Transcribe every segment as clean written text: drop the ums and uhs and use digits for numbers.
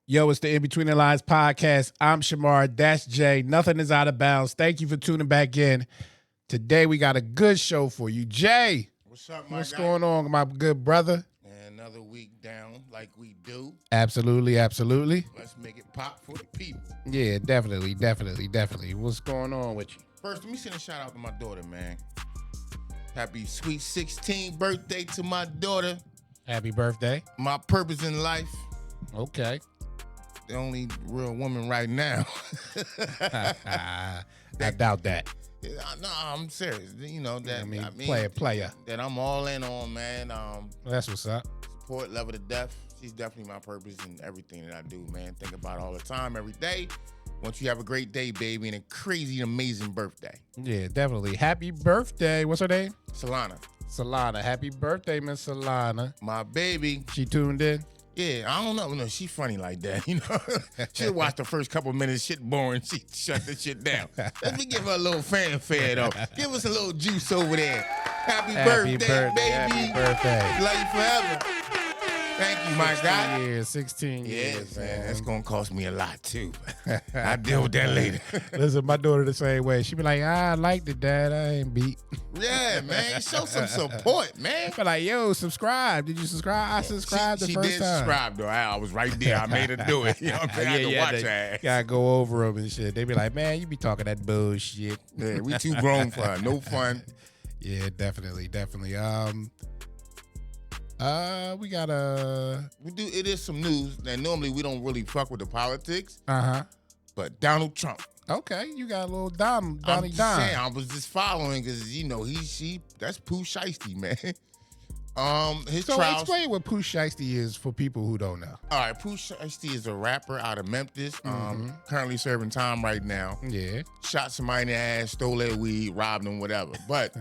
Yo, it's the In Between the Lines podcast. I'm Shamar. That's Jay. Nothing is out of bounds. Thank you for tuning back in. Today we got a good show for you. Jay, What's up, my what's guy? going on, my good brother? And another week down like we do. Absolutely, absolutely. Let's make it pop for the people. Yeah, definitely. What's going on with you? First, let me send a shout out to my daughter, man. Happy sweet 16th birthday to my daughter. Happy birthday. My purpose in life. Okay. The only real woman right now. I doubt that. No, I'm serious. You know that. I mean, player. That I'm all in on, man. That's what's up. Support, love her to death. She's definitely my purpose in everything that I do, man. Think about it all the time, every day. Want you to have a great day, baby, and a crazy, amazing birthday. Yeah, definitely. Happy birthday. What's her name? Solana. Happy birthday, Miss Solana. My baby. She tuned in? Yeah, I don't know. No, she's funny like that, you know. She'll watch the first couple minutes, shit boring. She shut the shit down. Let me give her a little fanfare, though. Give us a little juice over there. Happy birthday, baby. Happy birthday. Love you forever. Thank you, my guy. 16 years, man. That's going to cost me a lot, too. I'll deal with that later. Listen, my daughter the same way. She be like, I liked it, Dad. I ain't beat. Yeah, man. Show some support, man. Be like, yo, subscribe. Did you subscribe? I subscribed the first time. She did subscribe, though. I was right there. I made her do it. You know what I'm saying? I had to watch her ass. Gotta go over them and shit. They be like, man, you be talking that bullshit. Yeah, we too grown for her. No fun. Yeah, definitely. We got it is some news that normally we don't really fuck with the politics. But Donald Trump. Okay, you got a little Donnie I'm just Don. saying, I was just following because you know that's Pooh Shiesty, man. His So trials. explain what Pooh Shiesty is for people who don't know. All right, Pooh Shiesty is a rapper out of Memphis. Currently serving time right now. Yeah. Shot somebody in the ass, stole their weed, robbed them, whatever. But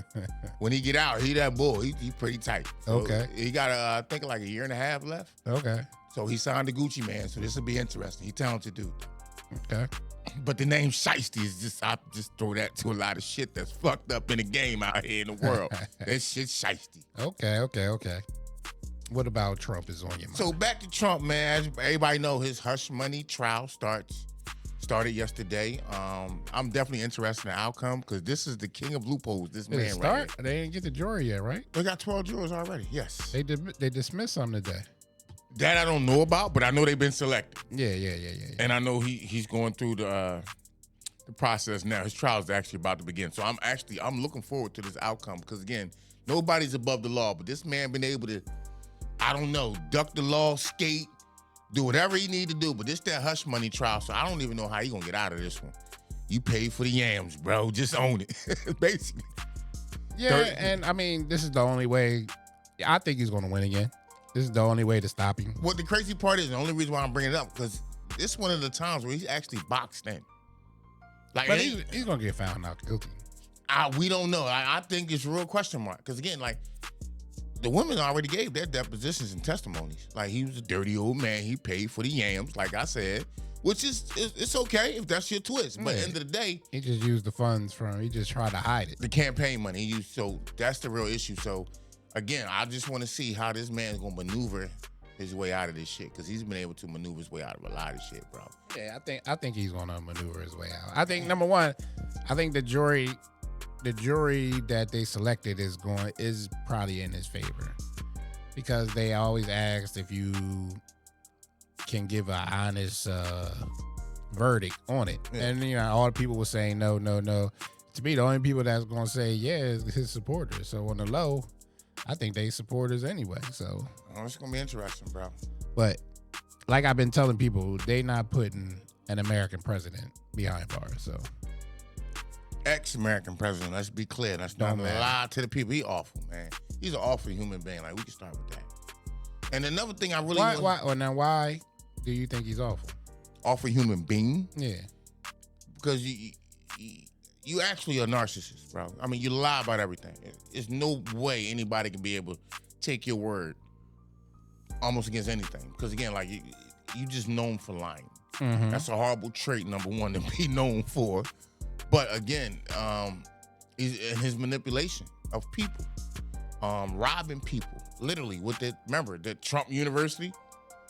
when he get out, he that bull. He pretty tight. So Okay. He got I think like a year and a half left. Okay. So he signed the Gucci Man. So this will be interesting. He talented dude. Okay. But the name Shiesty is I just throw that to a lot of shit that's fucked up in the game out here in the world. That shit's Shiesty. Okay. What about Trump is on your mind? So back to Trump, man. As everybody know, his hush money trial started yesterday. I'm definitely interested in the outcome because this is the king of loopholes. This Did it man start? right here. They didn't get the jury yet, right? They got 12 jurors already. Yes. They dismissed some today. That I don't know about, but I know they've been selected. Yeah. And I know he's going through the process now. His trial is actually about to begin. So I'm looking forward to this outcome because again, nobody's above the law, but this man been able to, I don't know, duck the law, skate, do whatever he need to do. But this that hush money trial, so I don't even know how he gonna get out of this one. You paid for the yams, bro. Just own it, basically. Yeah, and I mean, this is the only way. I think he's gonna win again. This is the only way to stop him. What the crazy part is, the only reason why I'm bringing it up, because this is one of the times where he's actually boxed in. Like, But he's gonna get found out guilty. We don't know. I think it's a real question mark. Because again, like, the women already gave their depositions and testimonies. Like, he was a dirty old man. He paid for the yams, like I said, which is it's okay if that's your twist. But at the end of the day, He just used the funds he just tried to hide it. the campaign money he used. So that's the real issue. So again, I just want to see how this man's gonna maneuver his way out of this shit, because he's been able to maneuver his way out of a lot of shit, bro. Yeah, I think he's gonna maneuver his way out. I think number one, I think the jury that they selected is probably in his favor, because they always asked if you can give an honest verdict on it, and all the people were saying no. To me, the only people that's gonna say yeah is his supporters. So on the low, I think they supporters anyway. So It's gonna be interesting, bro. but like I've been telling people, they not putting an American president behind bars. So Ex-American president, let's be clear. Let's not lie to the people. He awful, man. He's an awful human being. Like, we can start with that. And another thing I really why do you think he's awful? Awful human being? Yeah. Because you actually a narcissist, bro. I mean, you lie about everything. There's no way anybody can be able to take your word almost against anything. Because again, like, you just known for lying. Mm-hmm. That's a horrible trait, number one, to be known for. But again, his manipulation of people, robbing people, literally with remember the Trump University,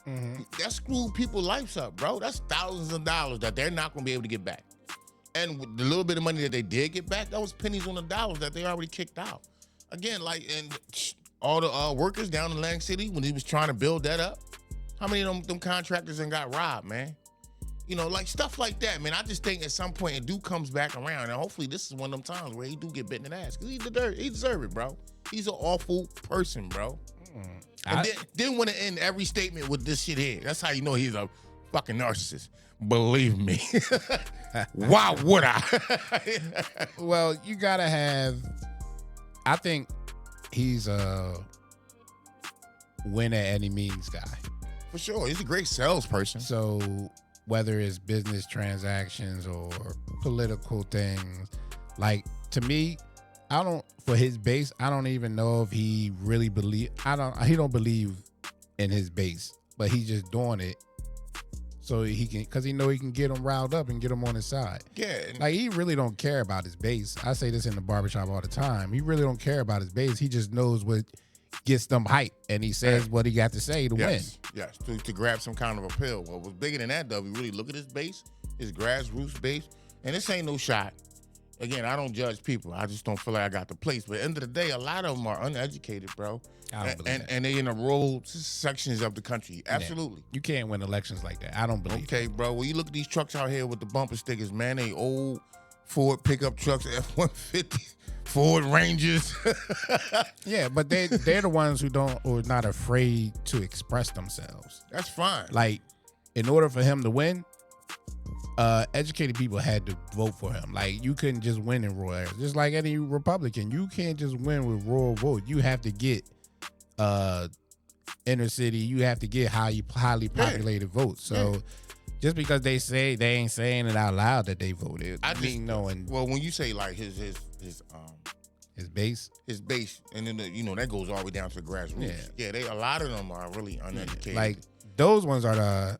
That screwed people's lives up, bro. That's thousands of dollars that they're not going to be able to get back. And with the little bit of money that they did get back, that was pennies on the dollars that they already kicked out. Again, like, and all the workers down in Atlantic City, when he was trying to build that up, how many of them contractors and got robbed, man? You know, like stuff like that, man. I just think at some point it comes back around, and hopefully this is one of them times where he do get bitten in the ass, because he deserve it, bro. He's an awful person, bro. And then want to end every statement with this shit here. That's how you know he's a fucking narcissist. Believe me. Why would I? Well, you gotta have. I think he's a win at any means guy. For sure, he's a great salesperson. So whether it's business transactions or political things, like, to me, for his base, I don't even know if he really he don't believe in his base, but he's just doing it so he can, because he know he can get them riled up and get them on his side. Yeah. Like, he really don't care about his base. I say this in the barbershop all the time. He really don't care about his base. He just knows what gets them hype, and he says what he got to say to win. Yes, to grab some kind of appeal. What was bigger than that, though, we really look at his base, his grassroots base, and this ain't no shot. Again, I don't judge people. I just don't feel like I got the place. But at the end of the day, a lot of them are uneducated, bro. I don't believe that. And they in the rural sections of the country. Absolutely. Yeah. You can't win elections like that. I don't believe Okay, bro. Well, you look at these trucks out here with the bumper stickers, man. They old Ford pickup trucks, F-150, Ford Rangers. Yeah, but they're the ones who are not afraid to express themselves. That's fine. Like, in order for him to win, educated people had to vote for him. Like, you couldn't just win in rural areas. Just like any Republican, you can't just win with rural vote. You have to get inner city. You have to get highly populated votes. So just because they say, they ain't saying it out loud that they voted. Well, when you say like his base, and then that goes all the way down to the grassroots. Yeah, a lot of them are really uneducated. Like, those ones are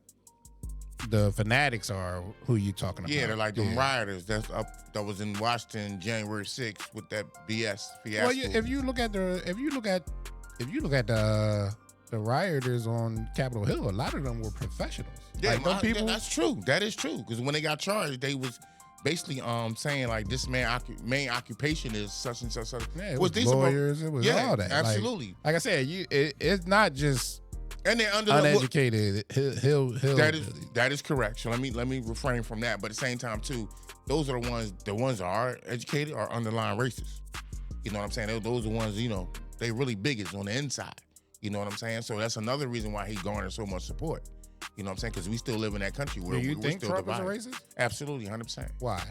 the fanatics are who you talking about. Yeah, they're like them rioters that was in Washington January 6th with that BS fiasco. Well, if you look at the rioters on Capitol Hill, a lot of them were professionals. Yeah, like, people, that's true. That is true, because when they got charged, they was basically saying like, this main occupation is such and such. Yeah, it was lawyers. It was all that. Absolutely. Like I said, it's not just. And they're uneducated. That is correct. So let me refrain from that. But at the same time too, those are the ones that are educated are underlying racist. You know what I'm saying? Those are the ones, they really bigots on the inside. You know what I'm saying? So that's another reason why he garnered so much support. You know what I'm saying? Because we still live in that country where we're still Trump divided. is a racist? Absolutely, 100%. Why?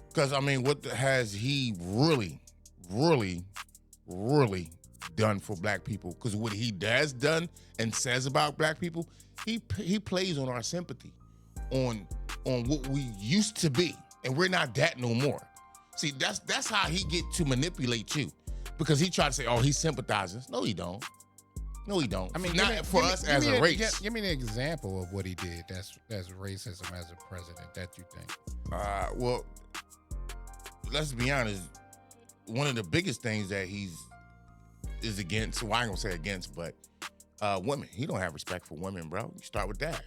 Because what has he really, really, really done for black people? Because what he has done and says about black people, he plays on our sympathy, on what we used to be, and we're not that no more. See, that's how he get to manipulate you, because he tried to say, oh, he sympathizes. No, he don't. No, he don't. I mean, not for us as a race. Give me an example of what he did that's racism as a president that you think. Well, let's be honest. One of the biggest things that is against, well, I ain't gonna say against, but women. He don't have respect for women, bro. You start with that.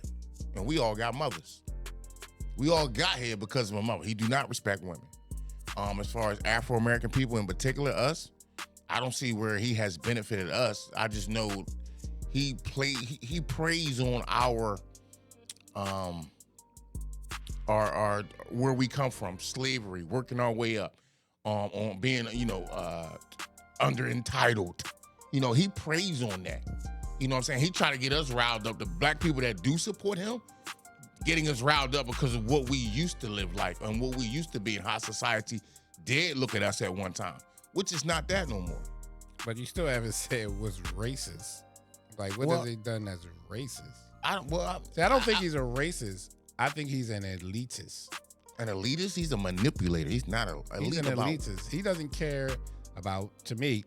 And we all got mothers. We all got here because of a mother. He do not respect women. As far as Afro-American people in particular, us, I don't see where he has benefited us. I just know he preys on our where we come from, slavery, working our way up, on being under entitled. He preys on that. You know what I'm saying? He tried to get us riled up. The black people that do support him, getting us riled up because of what we used to live like and what we used to be, and how society did look at us at one time, which is not that no more. But you still haven't said it was racist. Like, what has he done that's racist? I don't think he's a racist. I think he's an elitist. An elitist? He's a manipulator. He's not an elitist. He's an elitist. He doesn't care about, to me,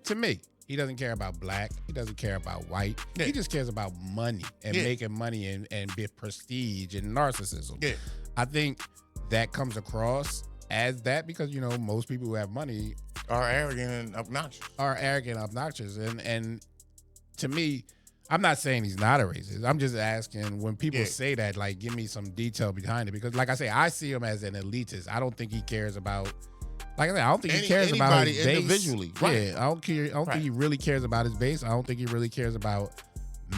he doesn't care about black. He doesn't care about white. Yeah. He just cares about money and making money and be prestige and narcissism. Yeah. I think that comes across as that because, most people who have money are arrogant and obnoxious. And to me, I'm not saying he's not a racist. I'm just asking when people Yeah. say that, like, give me some detail behind it. Because, like I say, I see him as an elitist. I don't think he cares about, like I said, I don't think he cares about Anybody his base. individually, right. Yeah, I don't care. I don't Right. think he really cares about his base. I don't think he really cares about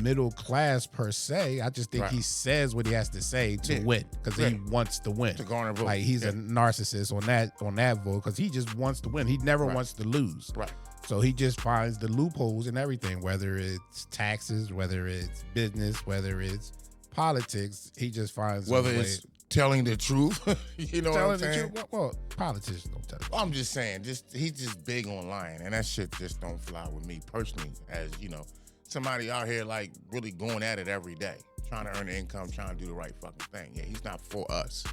middle class per se. I just think Right. he says what he has to say to win because he wants to win. To garner votes. Like he's a narcissist on that vote because he just wants to win. He never wants to lose. Right. So he just finds the loopholes in everything, whether it's taxes, whether it's business, whether it's politics. He just finds Whether it's telling the truth, you know what I'm saying? Well, politicians don't tell the truth. I'm just saying, he's just big on lying, and that shit just don't fly with me personally. As you know, somebody out here like really going at it every day, trying to earn income, trying to do the right fucking thing. Yeah, he's not for us.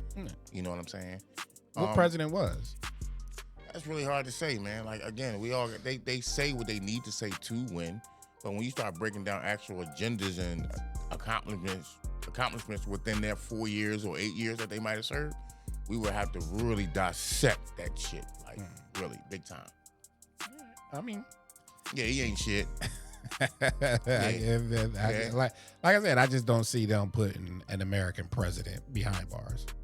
You know what I'm saying? What president was? That's really hard to say, man. Like again, they say what they need to say to win, but when you start breaking down actual agendas and accomplishments within their 4 years or 8 years that they might have served, we would have to really dissect that shit, like really big time. I mean, yeah, he ain't shit. Like I said, I just don't see them putting an American president behind bars. Okay.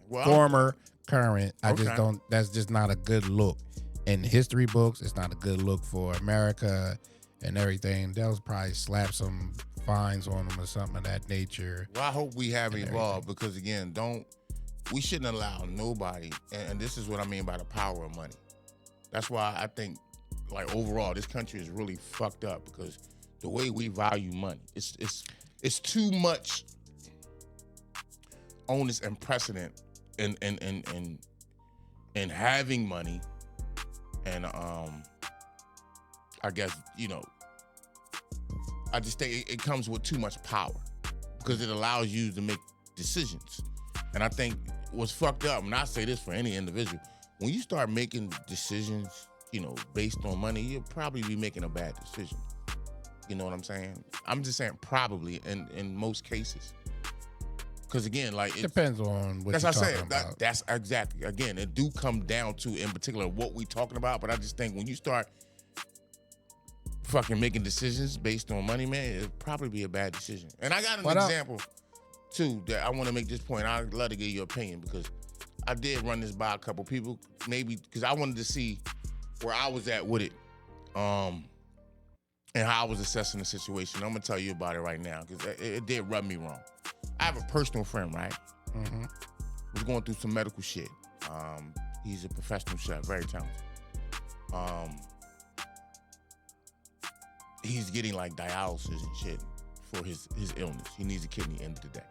Well, Former, current, I just Okay. don't. That's just not a good look in history books. It's not a good look for America and everything. They'll probably slap some fines on them or something of that nature. Well, I hope we have evolved because again, we shouldn't allow nobody, and this is what I mean by the power of money. That's why I think, like overall, this country is really fucked up because the way we value money, it's too much onus and precedent in having money, and I guess I just think it comes with too much power because it allows you to make decisions. And I think what's fucked up, and I say this for any individual, when you start making decisions, based on money, you'll probably be making a bad decision. You know what I'm saying? I'm just saying probably in most cases. Because again, like it Depends on what you're talking about. That's exactly. Again, it do come down to in particular what we talking about. But I just think when you start fucking making decisions based on money, man, it'd probably be a bad decision. And I got an example too that I want to make this point. I'd love to get your opinion because I did run this by a couple people, maybe because I wanted to see where I was at with it, and how I was assessing the situation. I'm gonna tell you about it right now because it did rub me wrong. I have a personal friend, right? Mm-hmm. Was going through some medical shit. He's a professional chef, very talented. He's getting like dialysis and shit for his illness. He needs a kidney end of the day.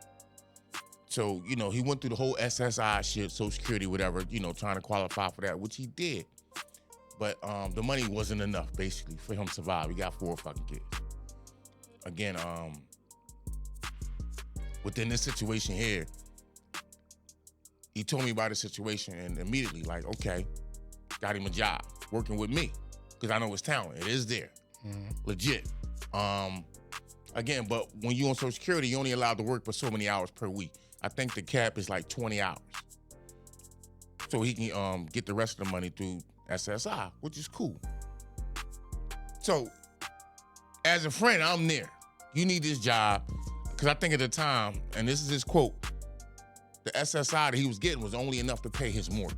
So, he went through the whole SSI shit, Social Security, whatever, trying to qualify for that, which he did. But the money wasn't enough, basically, for him to survive. He got 4 fucking kids. Again, within this situation here, he told me about the situation and immediately, like, okay, got him a job working with me because I know his talent. It is there. Legit. Again, but when you on Social Security, you're only allowed to work for so many hours per week. I think the cap is like 20 hours. So he can get the rest of the money through SSI, which is cool. So as a friend, I'm there. You need this job. Because I think at the time, and this is his quote, the SSI that he was getting was only enough to pay his mortgage.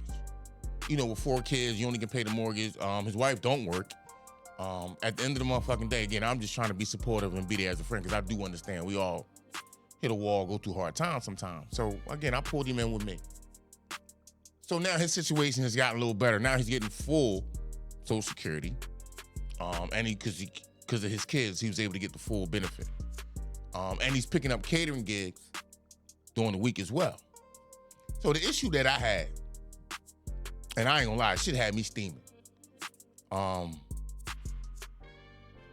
With 4 kids, you only can pay the mortgage. His wife don't work. At the end of the motherfucking day, again, I'm just trying to be supportive and be there as a friend because I do understand we all hit a wall, go through hard times sometimes. So again, I pulled him in with me. So now his situation has gotten a little better. Now he's getting full Social Security, and because of his kids, he was able to get the full benefit. And he's picking up catering gigs during the week as well. So the issue that I had, and I ain't gonna lie, shit had me steaming.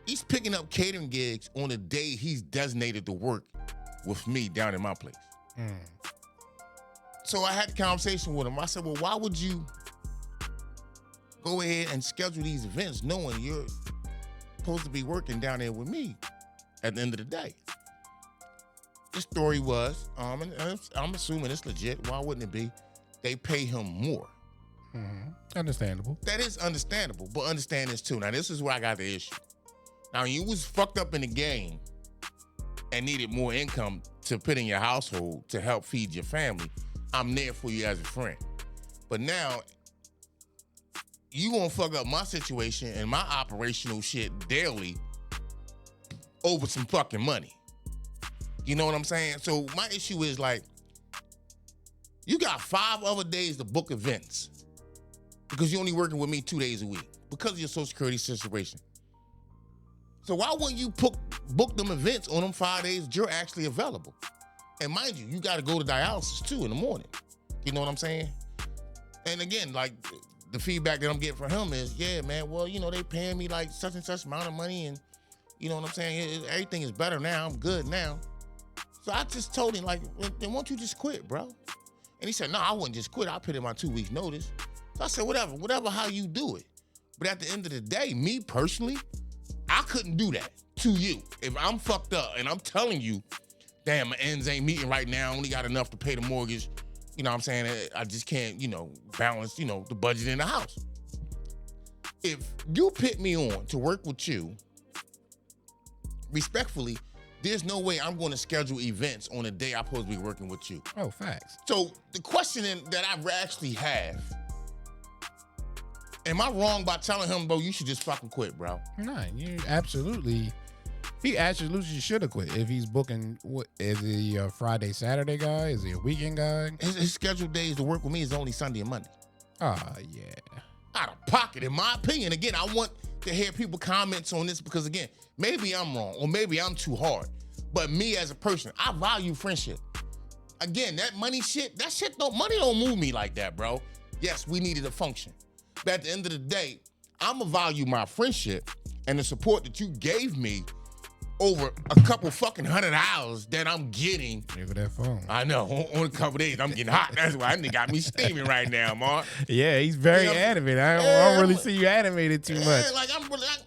He's picking up catering gigs on the day he's designated to work with me down in my place. So I had a conversation with him. I said, well, why would you go ahead and schedule these events knowing you're supposed to be working down there with me at the end of the day? The story was, and I'm assuming it's legit, why wouldn't it be? They pay him more. Understandable. That is understandable, but understand this too. Now, this is where I got the issue. Now, you was fucked up in the game and needed more income to put in your household to help feed your family, I'm there for you as a friend. But now, you gonna fuck up my situation and my operational shit daily over some fucking money. You know what I'm saying? So my issue is like, you got 5 other days to book events because you're only working with me 2 days a week because of your Social Security situation. So why wouldn't you book them events on them 5 days that you're actually available? And mind you, you got to go to dialysis too in the morning. You know what I'm saying? And again, like the feedback that I'm getting from him is, yeah, man, well, you know, they paying me like such and such amount of money and you know what I'm saying? Everything is better now. I'm good now. So I just told him, like, then why don't you just quit, bro? And he said, no, I wouldn't just quit. I'll put in my 2 weeks notice. So I said, whatever how you do it. But at the end of the day, me personally, I couldn't do that to you. If I'm fucked up and I'm telling you, damn, my ends ain't meeting right now, I only got enough to pay the mortgage, you know what I'm saying? I just can't, you know, balance, you know, the budget in the house. If you put me on to work with you, respectfully, there's no way I'm going to schedule events on the day I'm supposed to be working with you. Oh, facts. So the question that I actually have, am I wrong by telling him, bro, you should just fucking quit, bro? Nah, he absolutely should have quit. If he's booking, is he a Friday, Saturday guy? Is he a weekend guy? His scheduled days to work with me is only Sunday and Monday. Oh, yeah. Out of pocket, in my opinion. Again, I want to hear people comments on this because, again, maybe I'm wrong or maybe I'm too hard. But me as a person, I value friendship. Again, that money shit, money don't move me like that, bro. Yes, we needed a function. But at the end of the day, I'ma value my friendship and the support that you gave me over a couple fucking $100 that I'm getting. Look at that phone. I know, on a couple days, I'm getting hot. That's why that nigga got me steaming right now, Mark. Yeah, he's very animated. I don't really see you animated too much. Like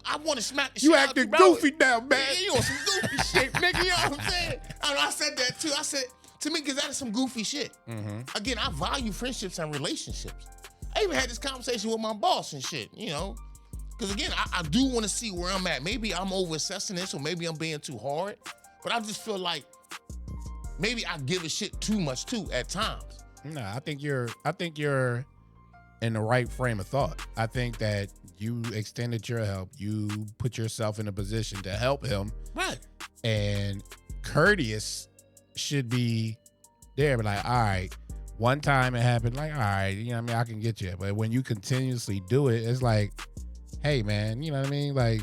I want to smack the shit You out acting bro. goofy now, man. Yeah, you on some goofy shit, nigga. You know what I'm saying? I said that too. I said, to me, because that is some goofy shit. Mm-hmm. Again, I value friendships and relationships. I even had this conversation with my boss and shit, you know? Because again, I do want to see where I'm at. Maybe I'm over-assessing this or maybe I'm being too hard. But I just feel like maybe I give a shit too much too at times. Nah, I think you're in the right frame of thought. I think that you extended your help. You put yourself in a position to help him. Right. And courteous should be there. But like, all right, one time it happened, like, all right, you know what I mean? I can get you. But when you continuously do it, it's like, hey, man, you know what I mean? Like,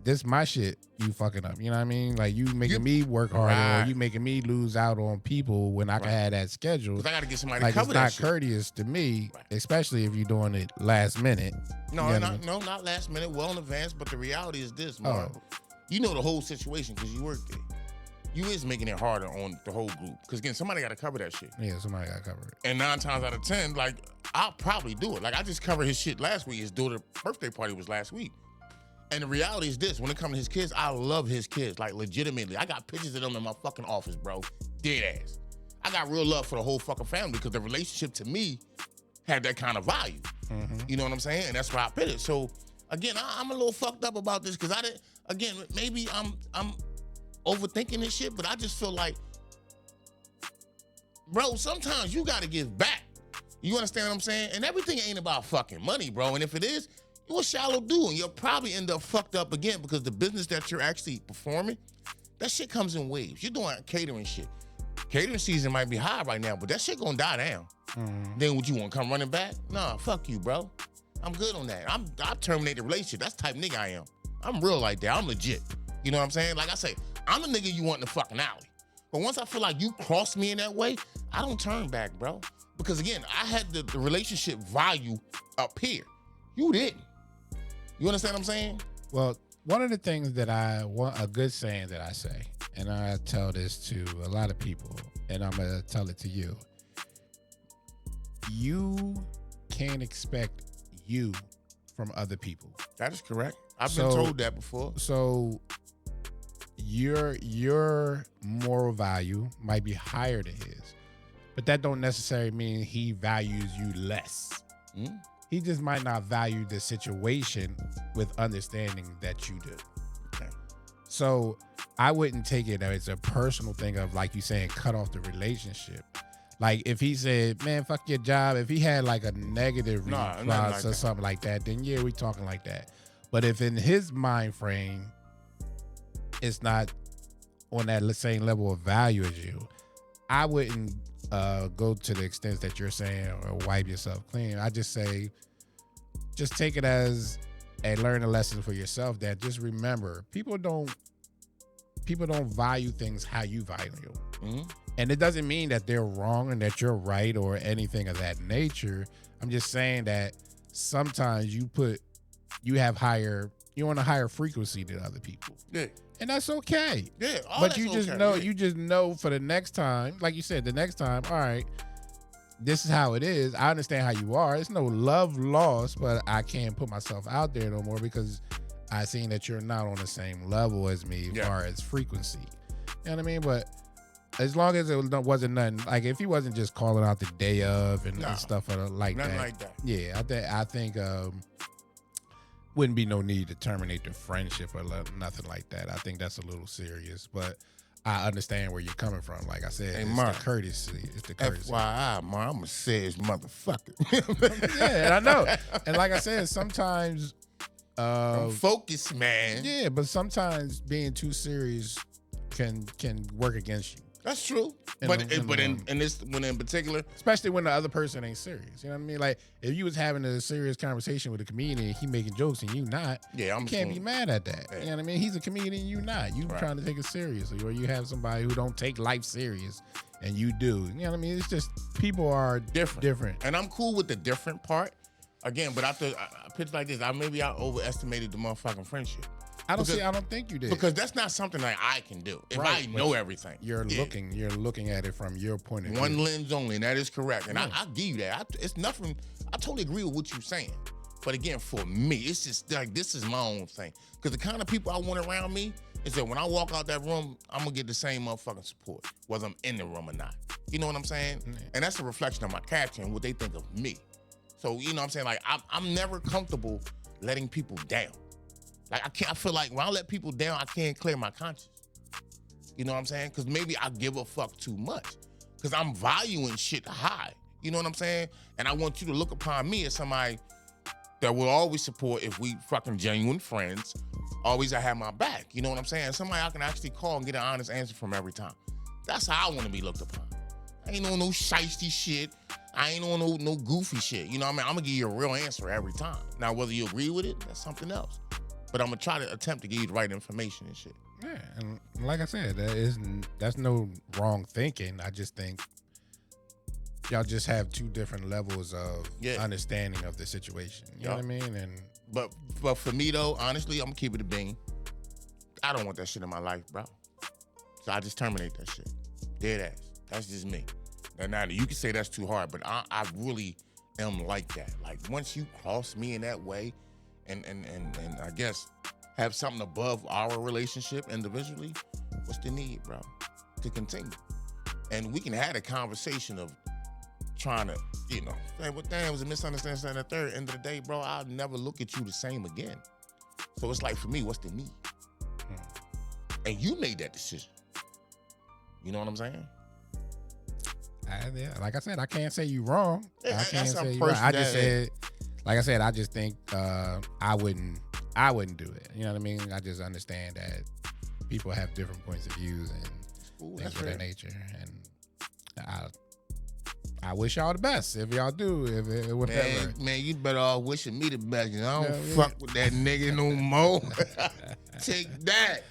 this my shit you fucking up. You know what I mean? Like, you making me work harder, or you making me lose out on people when I can have that schedule. Because I got to get somebody like, to cover that that shit. It's not courteous to me, especially if you're doing it last minute. No, you know not last minute, well in advance. But the reality is this, Mark. You know the whole situation because you work there. You is making it harder on the whole group. Because, again, somebody got to cover that shit. Yeah, somebody got to cover it. And 9 times out of 10, like, I'll probably do it. Like, I just covered his shit last week. His daughter's birthday party was last week. And the reality is this. When it comes to his kids, I love his kids. Like, legitimately. I got pictures of them in my fucking office, bro. Dead ass. I got real love for the whole fucking family because the relationship to me had that kind of value. Mm-hmm. You know what I'm saying? And that's why I put it. So, again, I'm a little fucked up about this because I didn't, again, maybe I'm overthinking this shit, but I just feel like, bro, sometimes you gotta give back. You understand what I'm saying? And everything ain't about fucking money, bro. And if it is, you're a shallow dude, and you'll probably end up fucked up again because the business that you're actually performing, that shit comes in waves. You're doing catering shit. Catering season might be high right now, but that shit gonna die down. Mm-hmm. Then would you want to come running back? Nah, fuck you, bro. I'm good on that. I terminate the relationship. That's the type of nigga I am. I'm real like that. I'm legit. You know what I'm saying? Like I say, I'm a nigga you want in the fucking alley. But once I feel like you cross me in that way, I don't turn back, bro. Because again, I had the relationship value up here. You didn't. You understand what I'm saying? Well, one of the things that I want, a good saying that I say, and I tell this to a lot of people, and I'm going to tell it to you. You can't expect you from other people. That is correct. I've been told that before. So your moral value might be higher than his, but that don't necessarily mean he values you less. He just might not value the situation with understanding that you do. Okay. So I wouldn't take it as a personal thing of, like you saying, cut off the relationship. Like if he said, man, fuck your job, if he had like a negative response or something like that, then yeah, we talking like that. But if in his mind frame, it's not on that same level of value as you, I wouldn't go to the extent that you're saying or wipe yourself clean. I just say, just take it as and learn a lesson for yourself that just remember, people don't value things how you value them. Mm-hmm. And it doesn't mean that they're wrong and that you're right or anything of that nature. I'm just saying that sometimes you're on a higher frequency than other people. Yeah. And that's okay. Yeah. But you just know for the next time, like you said, the next time, all right, this is how it is. I understand how you are. It's no love lost, but I can't put myself out there no more because I seen that you're not on the same level as me as far as frequency. You know what I mean? But as long as it wasn't nothing, like if he wasn't just calling out the day of and stuff like nothing that. like that. Yeah, I think wouldn't be no need to terminate the friendship or nothing like that. I think that's a little serious, but I understand where you're coming from. Like I said, hey, it's Mark, the courtesy. It's the courtesy. FYI, Mark, I'm a serious motherfucker. Yeah, I know. And like I said, sometimes I'm focused, man. Yeah, but sometimes being too serious can work against you. That's true. But in this one in particular, especially when the other person ain't serious. You know what I mean? Like if you was having a serious conversation with a comedian and he making jokes and you not, you can't be mad at that. Yeah. You know what I mean? He's a comedian, you not. You trying to take it seriously, or you have somebody who don't take life serious and you do. You know what I mean? It's just people are different. And I'm cool with the different part. Again, but after I pitch like this, I overestimated the motherfucking friendship. I don't think you did. Because that's not something that I can do. If I know everything. You're looking at it from your point of view. One lens only, and that is correct. And I give you that. It's nothing. I totally agree with what you're saying. But again, for me, it's just like this is my own thing. Because the kind of people I want around me is that when I walk out that room, I'm going to get the same motherfucking support, whether I'm in the room or not. You know what I'm saying? Mm-hmm. And that's a reflection of my character and what they think of me. So, you know what I'm saying? Like, I'm never comfortable letting people down. Like, I feel like when I let people down, I can't clear my conscience. You know what I'm saying? Because maybe I give a fuck too much. Because I'm valuing shit high. You know what I'm saying? And I want you to look upon me as somebody that will always support if we fucking genuine friends. Always I have my back. You know what I'm saying? Somebody I can actually call and get an honest answer from every time. That's how I want to be looked upon. I ain't on no shiesty shit. I ain't on no goofy shit. You know what I mean? I'm going to give you a real answer every time. Now, whether you agree with it, that's something else. But I'm going to try to attempt to give you the right information and shit. Yeah, and like I said, that's no wrong thinking. I just think y'all just have two different levels of understanding of the situation. You know what I mean? And But for me, though, honestly, I'm going to keep it a bean. I don't want that shit in my life, bro. So I just terminate that shit. Dead ass. That's just me. Now, you can say that's too hard, but I really am like that. Like, once you cross me in that way, and I guess have something above our relationship individually, what's the need, bro, to continue? And we can have a conversation of trying to, say, well, damn, it was a misunderstanding at the third. End of the day, bro, I'll never look at you the same again. So it's like, for me, what's the need? And you made that decision. You know what I'm saying? Like I said, I can't say you wrong. Yeah, I can't say you wrong. I just said, like I said, I just think I wouldn't do it. You know what I mean? I just understand that people have different points of views and things of that nature. And I wish y'all the best if y'all do, if whatever. Man, you better all wishing me the best. I don't fuck with that nigga no more. Take that.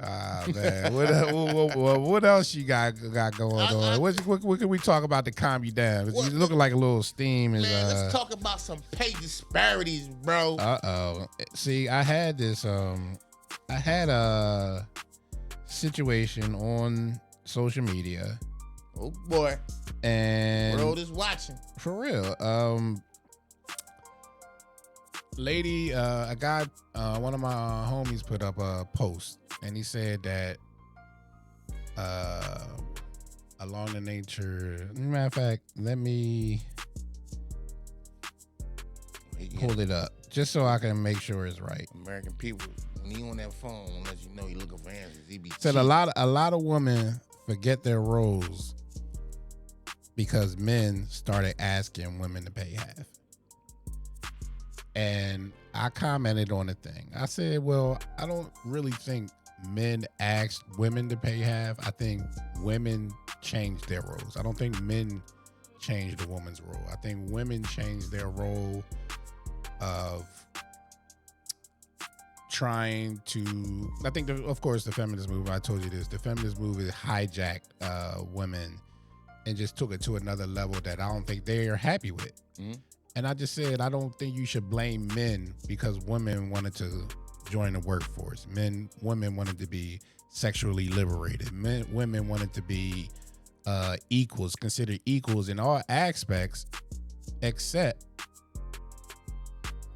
Man, what else you got going on? What can we talk about to calm you down? You looking like a little steam. Let's talk about some pay disparities, bro. See, I had this. I had a situation on social media. Oh boy, and world is watching for real. Lady, a guy, one of my homies put up a post, and he said that along the nature, matter of fact, let me pull it up just so I can make sure it's right. American people when he on that phone, unless you know he looking for answers, he be Said cheating. a lot of women forget their roles because men started asking women to pay half. And I commented on the thing. I said, well, I don't really think men asked women to pay half. I think women changed their roles. I don't think men changed a woman's role. I think women changed their role of trying to, I think, of course, the feminist movement, I told you this, the feminist movement hijacked women and just took it to another level that I don't think they are happy with. Mm-hmm. And I just said, I don't think you should blame men because women wanted to join the workforce. Women wanted to be sexually liberated. Women wanted to be equals, considered equals in all aspects except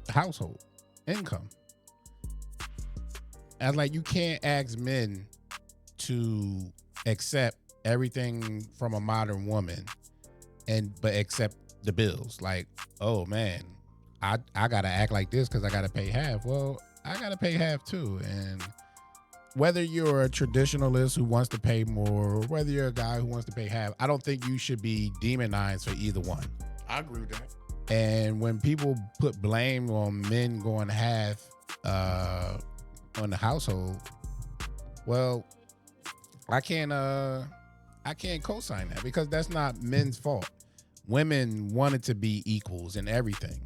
household income. I was like, you can't ask men to accept everything from a modern woman but accept the bills. Like, oh man, I gotta act like this because I gotta pay half. Well, I gotta pay half too. And whether you're a traditionalist who wants to pay more, or whether you're a guy who wants to pay half, I don't think you should be demonized for either one. I agree with that. And when people put blame on men going half on the household, well, I can't co-sign that because that's not men's fault. Women wanted to be equals in everything.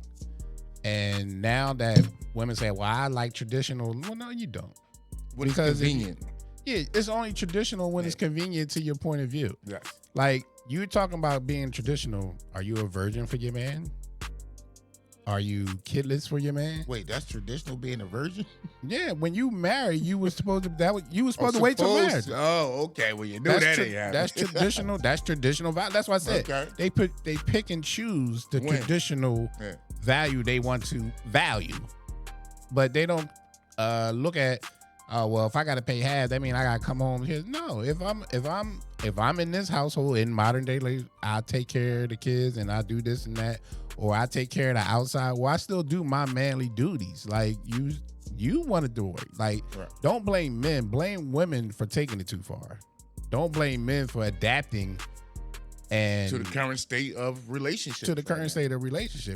And now that women say, well, I like traditional, well, no, you don't. When it's convenient. It's only traditional when it's convenient to your point of view. Yes. Like, you're talking about being traditional. Are you a virgin for your man? Are you kidless for your man? Wait, that's traditional being a virgin? Yeah, when you marry, you were supposed to wait till marriage. Oh, okay. Well, you knew that's traditional. That's traditional value. That's what I said. Okay. They pick and choose the traditional value they want to value, but they don't look at. Oh well, if I got to pay half, that means I got to come home here. No, if I'm in this household in modern day, like, I take care of the kids and I do this and that, or I take care of the outside. Well, I still do my manly duties. Like you want to do it. Like, Don't blame men. Blame women for taking it too far. Don't blame men for adapting and to the current state of relationship.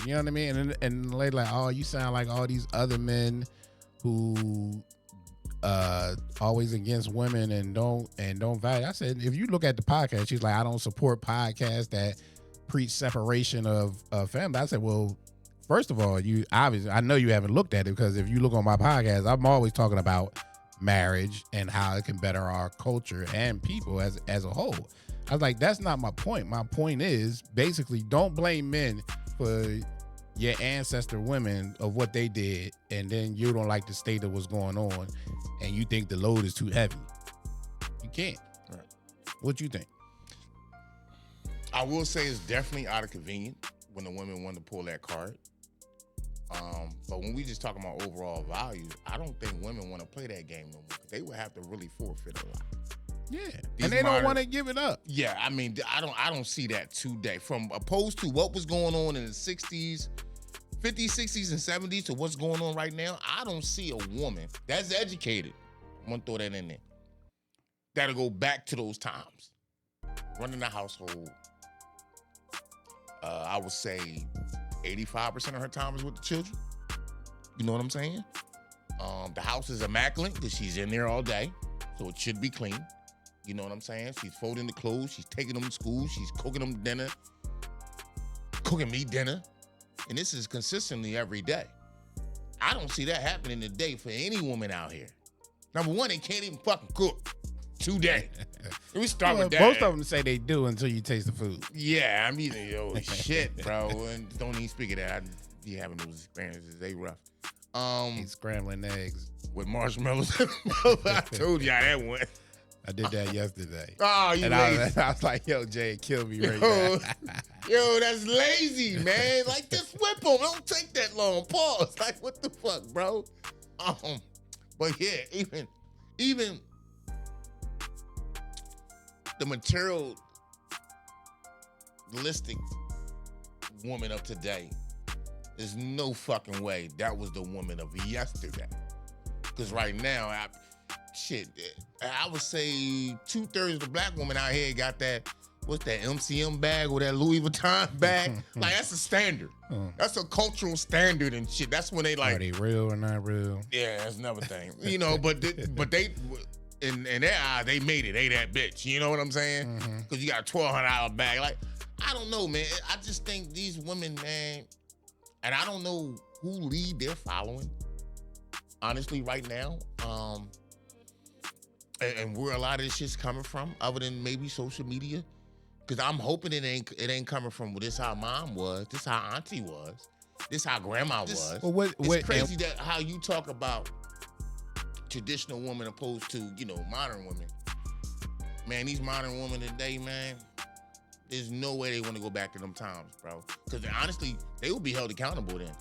You know what I mean? And they like, oh, you sound like all these other men who always against women and don't value. I said, if you look at the podcast, she's like, I don't support podcasts that preach separation of family. I said, well, first of all, you obviously, I know you haven't looked at it, because if you look on my podcast, I'm always talking about marriage and how it can better our culture and people as a whole. I was like, that's not my point. My point is basically, don't blame men for your ancestor women of what they did, and then you don't like the state of what's going on, and you think the load is too heavy. You can't. Right. What you think? I will say it's definitely out of convenience when the women want to pull that card. But when we just talking about overall value, I don't think women want to play that game no more. They would have to really forfeit a lot. Yeah, and they don't want to give it up. Yeah, I mean, I don't see that today. From opposed to what was going on in the 60s, 50s, 60s, and 70s to what's going on right now, I don't see a woman that's educated, I'm gonna throw that in there, that'll go back to those times. Running the household, I would say 85% of her time is with the children. You know what I'm saying? The house is immaculate because she's in there all day, so it should be clean. You know what I'm saying? She's folding the clothes, she's taking them to school, she's cooking them dinner, cooking me dinner. And this is consistently every day. I don't see that happening today for any woman out here. Number one, they can't even fucking cook today. We start with that. Most of them say they do until you taste the food. Yeah, I mean, yo, shit, bro. And don't even speak of that. I be having those experiences. They rough. He's scrambling eggs with marshmallows. I told you how that went. I did that yesterday. Oh, you lazy. I was like, yo, Jay, kill me right now. Yo, that's lazy, man. Like, just whip them. Don't take that long. Pause. Like, what the fuck, bro? But yeah, even the materialistic woman of today, there's no fucking way that was the woman of yesterday. Because right now, I would say 2/3 of the black women out here got that, what's that, MCM bag or that Louis Vuitton bag? Like, that's a standard. That's a cultural standard and shit. That's when they like. Are they real or not real? Yeah, that's another thing. You know, but they, in their eyes, they made it. They that bitch. You know what I'm saying? Because you got a $1,200 bag. Like, I don't know, man. I just think these women, man, and I don't know who lead they're following, honestly, right now. And where a lot of this shit's coming from, other than maybe social media. Because I'm hoping it ain't coming from, well, this how mom was, this how auntie was, this how grandma was. Well, it's crazy that how you talk about traditional women opposed to, you know, modern women. Man, these modern women today, man, there's no way they want to go back to them times, bro. Because honestly, they will be held accountable then.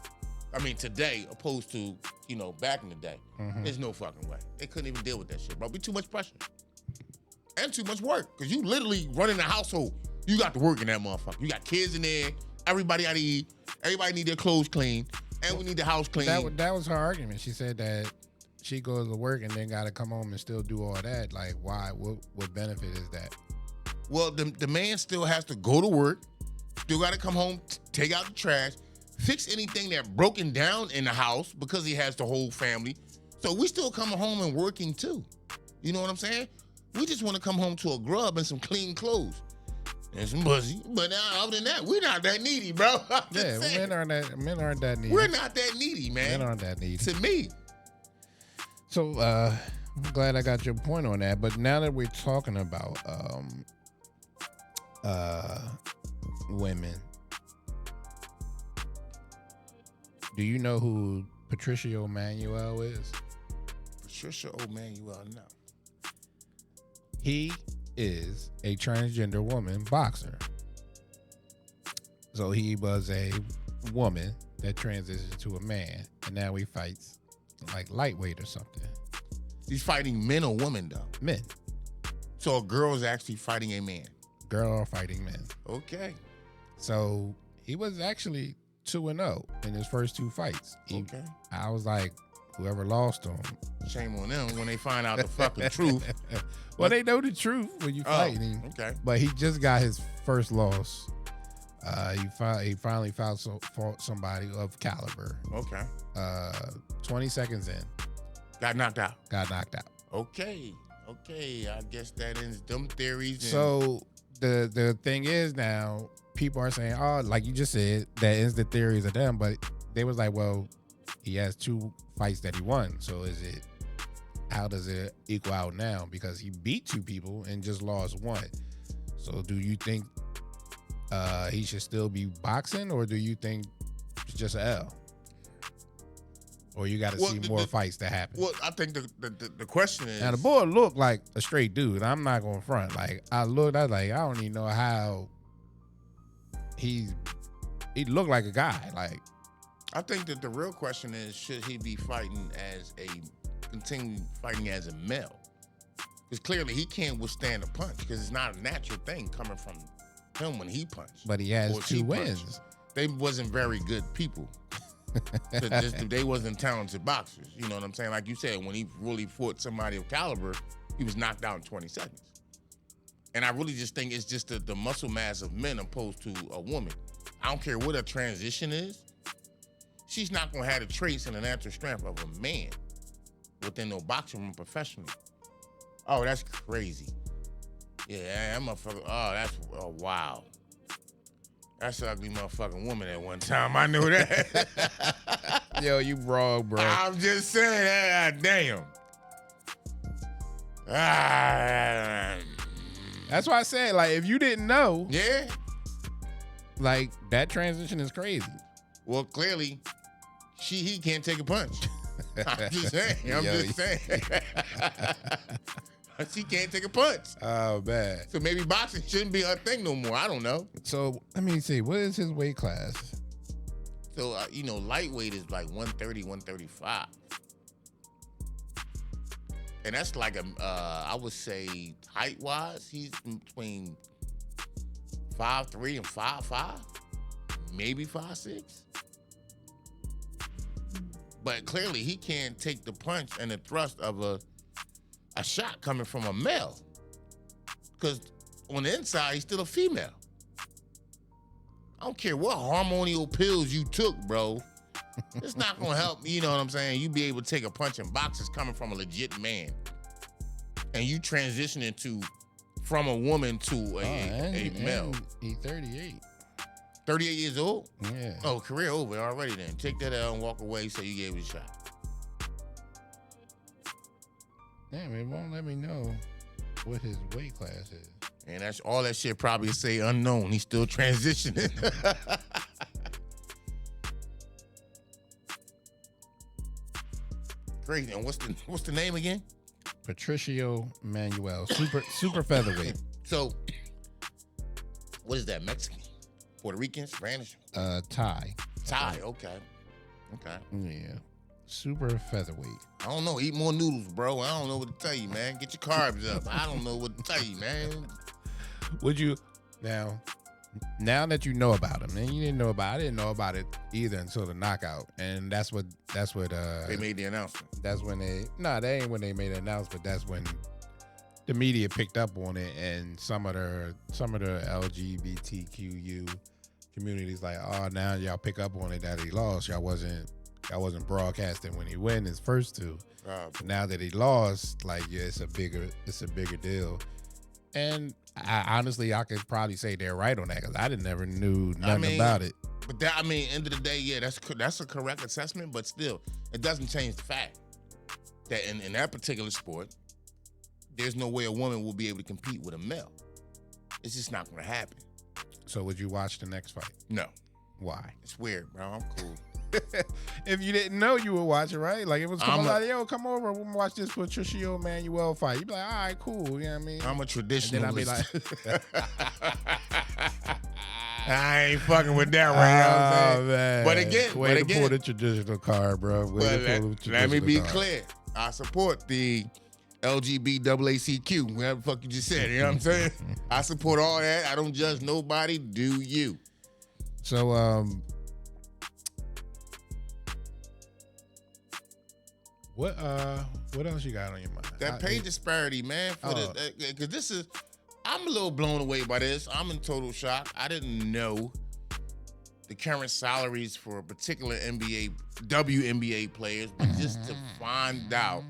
I mean, today, opposed to, you know, back in the day. There's no fucking way. They couldn't even deal with that shit, bro. Be too much pressure. And too much work. Because you literally running the household. You got to work in that motherfucker. You got kids in there. Everybody got to eat. Everybody need their clothes clean. And we need the house clean. That was her argument. She said that she goes to work and then got to come home and still do all that. Like, why? What benefit is that? Well, the man still has to go to work. Still got to come home, take out the trash, fix anything that broken down in the house because he has the whole family. So we still coming home and working too. You know what I'm saying? We just want to come home to a grub and some clean clothes and some pussy. But other than that, we're not that needy, bro. Yeah, men aren't that needy. We're not that needy, man. Men aren't that needy. To me. So I'm glad I got your point on that. But now that we're talking about women, do you know who Patricia O'Manuel is? Patricia O'Manuel, no. He is a transgender woman boxer. So he was a woman that transitioned to a man, and now he fights like lightweight or something. He's fighting men or women, though? Men. So a girl is actually fighting a man? Girl fighting men. Okay. So he was actually 2-0 in his first 2 fights. Okay. I was like, whoever lost him. Shame on them when they find out the fucking truth. Well, they know the truth when you fighting. Okay. But he just got his first loss. He finally fought somebody of caliber. Okay. 20 seconds in. Got knocked out. Okay. I guess that ends them theories. So the thing is now, people are saying, oh, like you just said, that ends the theories of them. But they was like, well, he has 2 fights that he won. So how does it equal out now? Because he beat 2 people and just lost 1. So do you think he should still be boxing, or do you think it's just an L? Or you got to see more fights to happen? Well, I think the question is... Now, the boy looked like a straight dude. I'm not going to front. Like, I was like, I don't even know how he looked like a guy. Like, I think that the real question is, should he be continue fighting as a male? Because clearly he can't withstand a punch, because it's not a natural thing coming from him when he punched. But he has 2 wins. Punched. They wasn't very good people. They wasn't talented boxers. You know what I'm saying? Like you said, when he really fought somebody of caliber, he was knocked out in 20 seconds. And I really just think it's just the muscle mass of men opposed to a woman. I don't care what her transition is. She's not going to have the traits and the natural strength of a man within no boxing room professionally. Oh, that's crazy. Yeah, that motherfucker. Oh, wow. That's an ugly motherfucking woman at one time. I knew that. Yo, you wrong, bro. I'm just saying, damn. That's why I said, like, if you didn't know, Yeah. like, that transition is crazy. Well, clearly, he can't take a punch. I'm just saying. She can't take a punch. Oh, man. So maybe boxing shouldn't be her thing no more. I don't know. So, let me see. What is his weight class? So, lightweight is like 130, 135. And that's like I would say height-wise, he's between 5'3" and 5'5", maybe 5'6". But clearly he can't take the punch and the thrust of a shot coming from a male. Because on the inside, he's still a female. I don't care what hormonal pills you took, bro. It's not gonna help, you know what I'm saying? You be able to take a punch in boxes coming from a legit man. And you transitioning from a woman to a male. He's 38. 38 years old? Yeah. Oh, career over already then. Take that out and walk away, say you gave it a shot. Damn, it won't let me know what his weight class is. And that's all that shit probably say unknown. He's still transitioning. Crazy. And what's the name again? Patricio Manuel, super featherweight. So, what is that? Mexican? Puerto Rican? Spanish? Thai. Thai. Okay. Yeah. Super featherweight. I don't know. Eat more noodles, bro. I don't know what to tell you, man. Get your carbs up. I don't know what to tell you, man. Would you now that you know about him, and I didn't know about it either until the knockout, and that's what they made the announcement. That's when that ain't when they made the announcement. That's when the media picked up on it, and some of the LGBTQU communities like, oh, now y'all pick up on it that he lost. Y'all wasn't broadcasting when he win his first two. But now that he lost, like, yeah, it's a bigger deal. And I could probably say they're right on that because I never knew nothing about it. But that, end of the day, yeah, that's a correct assessment. But still, it doesn't change the fact that in that particular sport, there's no way a woman will be able to compete with a male. It's just not going to happen. So would you watch the next fight? No. Why? It's weird, bro. I'm cool. If you didn't know, you would watch it, right? Like, it was coming out, yo, come over, we'll watch this Patricio Manuel fight. You'd be like, all right, cool. You know what I mean? I'm a traditionalist. And then I'd be like, I ain't fucking with that right now. Man. But again, way to pull the traditional card, bro. Let me be clear. I support the LGBTQ, whatever the fuck you just said. You know what I'm saying? I support all that. I don't judge nobody. Do you? So, what else you got on your mind? That pay disparity, man. Because this is, I'm a little blown away by this. I'm in total shock. I didn't know the current salaries for particular WNBA players, but just to find out,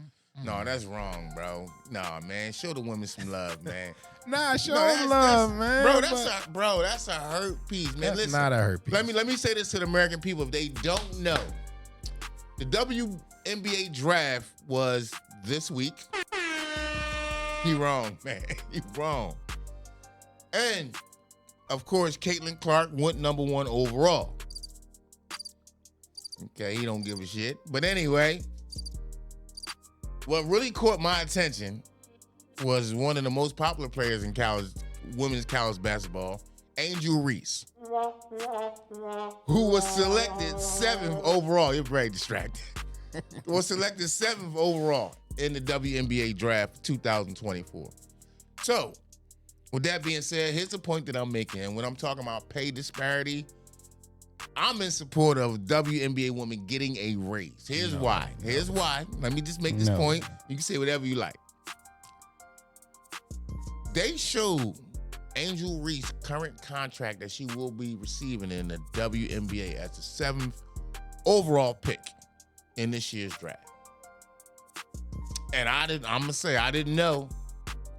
no, that's wrong, bro. Nah, man, show the women some love, man. Show them love, man. Bro, that's a hurt piece, man. That's not a hurt piece. Let me say this to the American people if they don't know. The WNBA draft was this week. You wrong, man. You wrong. And, of course, Caitlin Clark went number 1 overall. Okay, he don't give a shit. But anyway, what really caught my attention was one of the most popular players in women's college basketball, Angel Reese, who was selected 7th overall. You're very distracted. Was selected 7th overall in the WNBA draft 2024. So, with that being said, here's the point that I'm making. And when I'm talking about pay disparity, I'm in support of WNBA women getting a raise. Here's why. Let me just make this point. You can say whatever you like. They showed Angel Reese's current contract that she will be receiving in the WNBA as the 7th overall pick in this year's draft. And I'm gonna say I didn't know.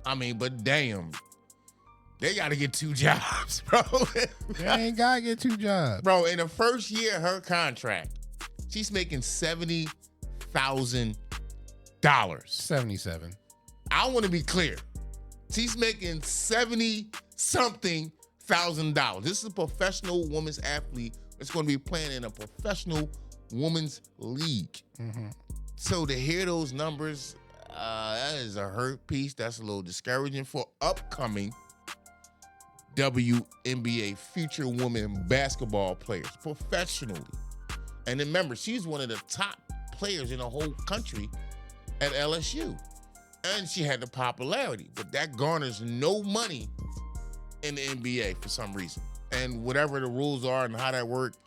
But damn, they gotta get 2 jobs, bro. They ain't gotta get 2 jobs. Bro, in the first year of her contract, she's making $70,000. 77. I want to be clear. She's making $70-something thousand. This is a professional women's athlete that's going to be playing in a professional women's league. Mm-hmm. So to hear those numbers, that is a hurt piece. That's a little discouraging for upcoming WNBA future women basketball players professionally. And remember, she's one of the top players in the whole country at LSU. And she had the popularity, but that garners no money in the NBA for some reason. And whatever the rules are and how that works,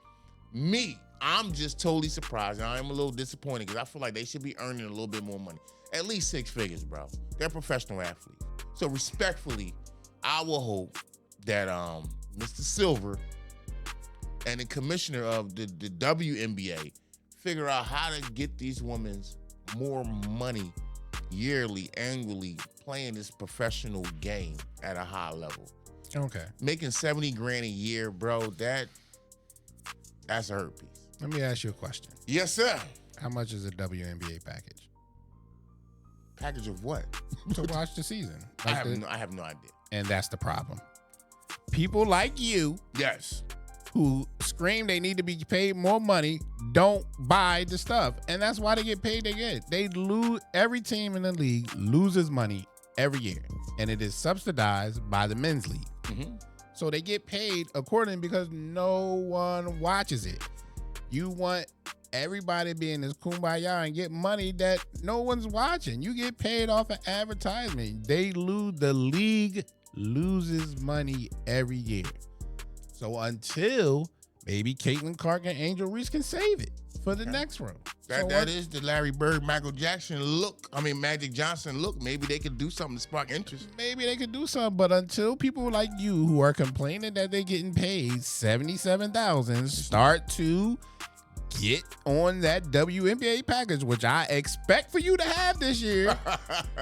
I'm just totally surprised. And I am a little disappointed because I feel like they should be earning a little bit more money. At least 6 figures, bro. They're professional athletes. So respectfully, I will hope that Mr. Silver and the commissioner of the WNBA figure out how to get these women more money yearly, annually, playing this professional game at a high level. Okay. Making $70,000 a year, bro, that's a hurt piece. Let me ask you a question. Yes, sir. How much is a WNBA package? Package of what? To watch the season. I have no idea. And that's the problem. People like you, Yes. who scream they need to be paid more money, don't buy the stuff. And that's why they get paid they get. They lose, every team in the league loses money every year. And it is subsidized by the men's league. Mm-hmm. So they get paid accordingly because no one watches it. You want everybody being this kumbaya and get money that no one's watching. You get paid off of advertisement. The league loses money every year. So until maybe Caitlin Clark and Angel Reese can save it for the next round. That is the Larry Bird, Michael Jackson look. I mean, Magic Johnson look. Maybe they could do something to spark interest. Maybe they could do something, but until people like you who are complaining that they're getting paid $77,000 start to get on that WNBA package, which I expect for you to have this year.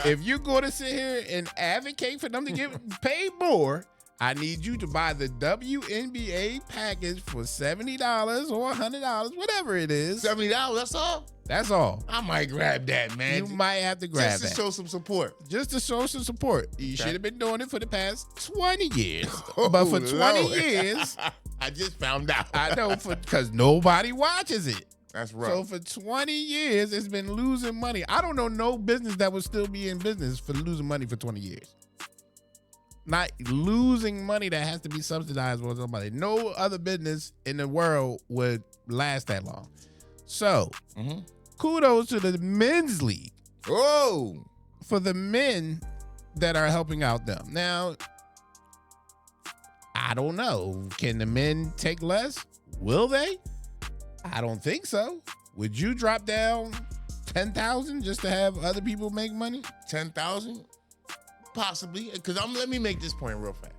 If you're going to sit here and advocate for them to get paid more, I need you to buy the WNBA package for $70 or $100, whatever it is. $70, that's all? That's all. I might grab that, man. You might have to grab that. Just to show some support. Just to show some support. You should have been doing it for the past 20 years. Oh, but for 20 Lord. years... I just found out. I know, because nobody watches it. That's right. So for 20 years, it's been losing money. I don't know no business that would still be in business for losing money for 20 years. Not losing money that has to be subsidized with somebody. No other business in the world would last that long. So, kudos to the men's league. Oh! For the men that are helping out them. Now, I don't know. Can the men take less? Will they? I don't think so. Would you drop down 10,000 just to have other people make money? 10,000? Possibly. Because let me make this point real fast.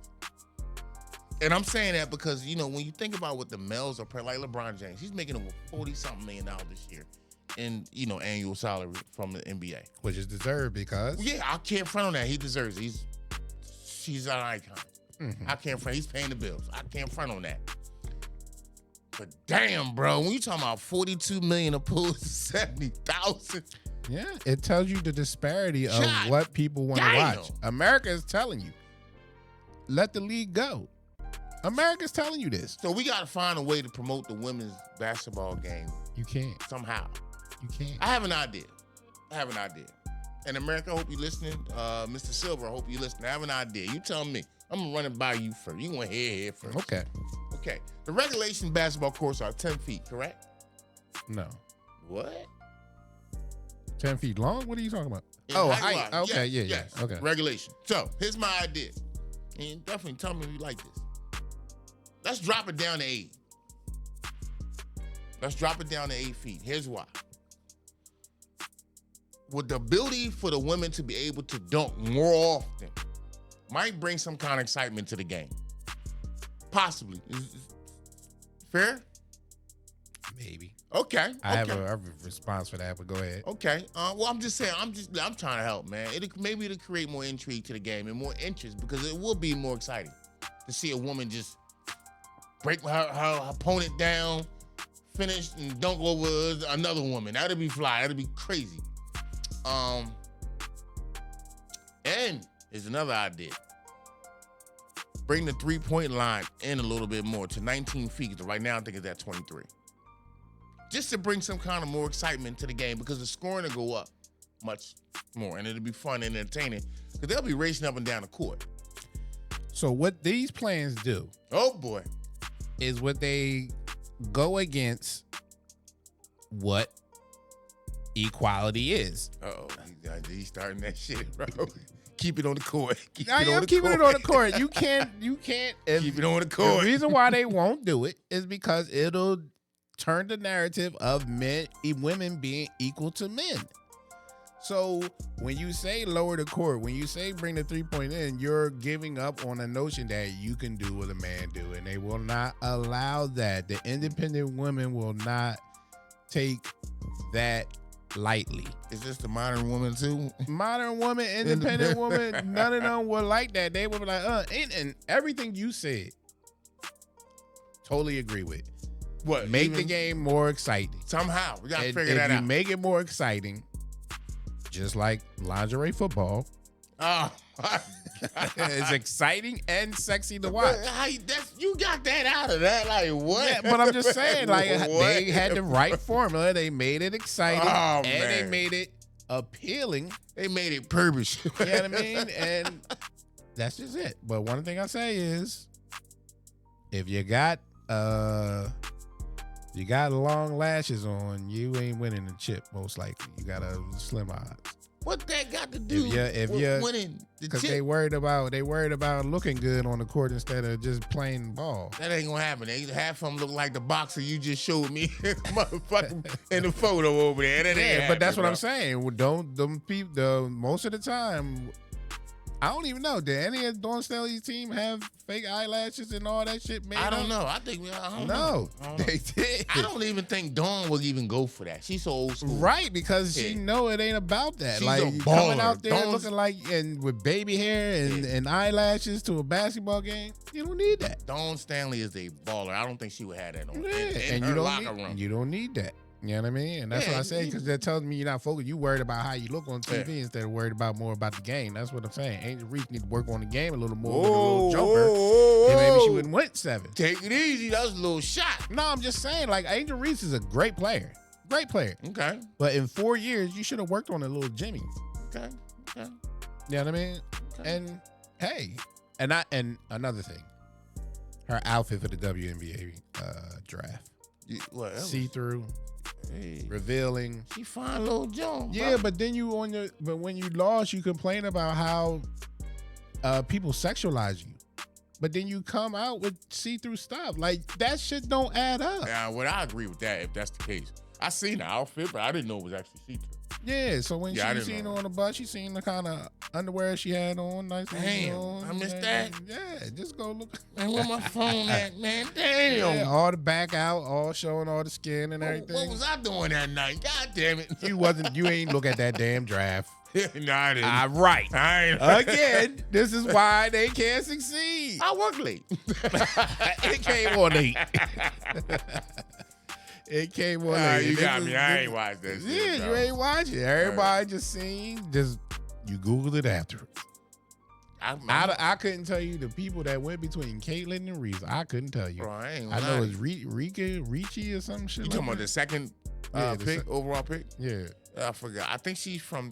And I'm saying that because, you know, when you think about what the males are paying, like LeBron James, he's making over $40-something million this year in, you know, annual salary from the NBA. Which is deserved because? Yeah, I can't front on that. He deserves it. She's an icon. Mm-hmm. I can't front. He's paying the bills. I can't front on that. But damn, bro, when you talking about $42 million opposed to $70,000. Yeah, it tells you the disparity of what people want to watch. America is telling you, let the league go. America's telling you this. So we got to find a way to promote the women's basketball game. You can't. Somehow. You can't. I have an idea. And America, I hope you're listening. Mr. Silver, I hope you're listening. I have an idea. You tell me. I'm going to run it by you first. You want to hear first. Okay. The regulation basketball courts are 10 feet, correct? No. What? 10 feet long? What are you talking about? Height. Okay, yes. Okay. Regulation. So, here's my idea. And definitely tell me if you like this. Let's drop it down to 8. Let's drop it down to 8 feet. Here's why. With the ability for the women to be able to dunk more often might bring some kind of excitement to the game. Possibly. Is fair? Maybe. Okay. I have a response for that, but go ahead. Okay. Well, I'm just saying, I'm trying to help, man. Maybe it'll create more intrigue to the game and more interest because it will be more exciting to see a woman just break her opponent down, finish, and dunk over another woman. That'd be fly. That'd be crazy. And here's another idea. Bring the 3-point line in a little bit more to 19 feet. Right now, I think it's at 23. Just to bring some kind of more excitement to the game because the scoring will go up much more and it'll be fun and entertaining because they'll be racing up and down the court. So what these plans do, oh boy, is what they go against what equality is. Uh-oh, he's starting that shit, bro. Keep it on the court. I am keeping it on the court. You can't. Keep it on the court. The reason why they won't do it is because it'll turned the narrative of women being equal to men. So when you say lower the court, when you say bring the 3-point in, you're giving up on a notion that you can do what a man do, and they will not allow that. The independent women will not take that lightly. Is this the modern woman too? Modern woman, independent woman, none of them were like that. They would be like, and everything you said, totally agree with. What? Make the game more exciting. Somehow. We got to figure if that you out. make it more exciting, just like lingerie football, Oh, it's exciting and sexy to watch. You got that out of that? Like, what? Yeah, but I'm just saying, like, What? they had the right formula. They made it exciting, and man. they made it appealing. They made it purpose. You know what I mean? And that's just it. But one thing I say is, if you got long lashes on, you ain't winning the chip, most likely. You got a slim odds. What that got to do If with you're winning the because chip? they worried about looking good on the court instead of just playing ball. That ain't gonna happen. Half of them look like the boxer you just showed me, motherfucking, in the photo over there. That ain't But that's happening, what I'm saying. Well, don't them people? Most of the time, I don't even know. Did any of Dawn Staley's team have fake eyelashes and all that shit made I don't up? know. I think I don't No, know. I don't know. they did. I don't even think Dawn would even go for that. She's so old school. Right, because she Yeah. know it ain't about that. She's like a coming baller. out there Dawn's- looking like and with baby hair and eyelashes to a basketball game, you don't need that. Dawn Stanley is a baller. I don't think she would have that on Yeah, in and her you locker don't need room. you don't need that. You know what I mean? And that's Yeah, what I say you- because they're telling me you're not focused. You worried about how you look on TV instead of worried about more about the game. That's what I'm saying. Angel Reese need to work on the game a little more with a little jumper. And maybe she wouldn't win 7. Take it easy. That was a little shot. No, I'm just saying, like, Angel Reese is a great player. Great player. Okay. But in 4 years, you should have worked on a little Jimmy. Okay. You know what I mean? Okay. And hey, and another thing, her outfit for the WNBA draft. What else? See-through, Hey, revealing. she fine little Joan. Yeah, but then but when you lost, you complain about how people sexualize you. But then you come out with see-through stuff. Like, that shit don't add up. Yeah, well, I agree with that if that's the case. I seen the outfit, but I didn't know it was actually see-through. Yeah, so when Yeah, I she didn't seen know. her on the bus, she seen the kind of underwear she had on. Nice. Damn, on, I missed and- that. Yeah, just go look. Man, where my phone at, man? Damn. Yeah, all the back out, all showing all the skin and everything. What was I doing that night? God damn it. You ain't look at that damn draft. No, I didn't. Right. I ain't. Again, this is why they can't succeed. I work late. It came on late. It came on late. You This got is- me. I ain't watched that shit. Yeah, no. you ain't watching. Everybody just seen. You Googled it afterwards. I couldn't tell you the people that went between Caitlyn and Reese. I couldn't tell you. Bro, I ain't I gonna know lie. it's Ricci or some shit. You like talking about that? the second Yeah, the pick, overall pick? Yeah, I forgot. I think she's from.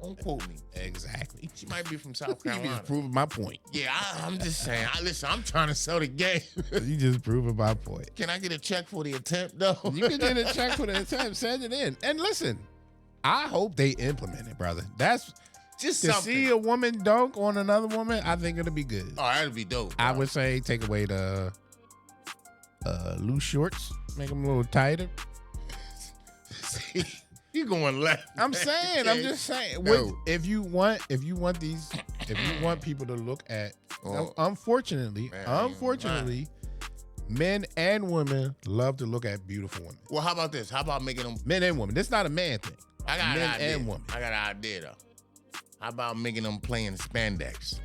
Don't quote me. exactly. She might be from South You Carolina. just proving my point. Yeah, I'm just saying. Listen, I'm trying to sell the game. You just proving my point. Can I get a check for the attempt, though? You can get a check for the attempt, send it in. And listen, I hope they implement it, brother. That's Just to something. see a woman dunk on another woman, I think it'll be good. Oh, that'd be dope. I bro. would say take away the loose shorts, make them a little tighter. See, you going left. I'm saying, I'm just saying. No. If you want people to look at, Oh. unfortunately, Man, men and women love to look at beautiful women. Well, how about this? How about making them? Men and women. This is not a man thing. I got Men an idea. and women. I got an idea though. How about making them playing spandex?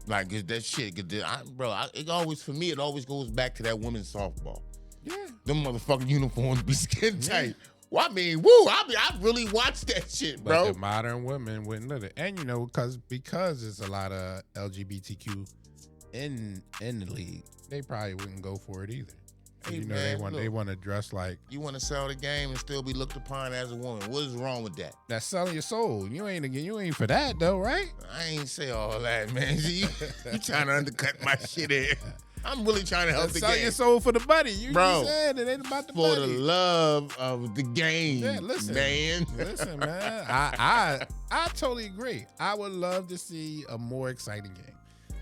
Like, 'cause that shit, it always, for me, it always goes back to that women's softball. Yeah. Them motherfucking uniforms be skin Yeah. tight. Well, I mean, woo, I really watched that shit, But bro. the modern women wouldn't let it. And because there's a lot of LGBTQ in the league, they probably wouldn't go for it either. Hey, they man, want to dress like You want to sell the game and still be looked upon as a woman. What is wrong with that? that's selling your soul. You ain't for that though, right? I ain't say all that, man. See, you trying to undercut my shit here. I'm really trying to help the Sell game. your soul for the money. You Bro, said it ain't about the For money. the love of the game, Yeah, listen. man. Listen, man. I totally agree. I would love to see a more exciting game.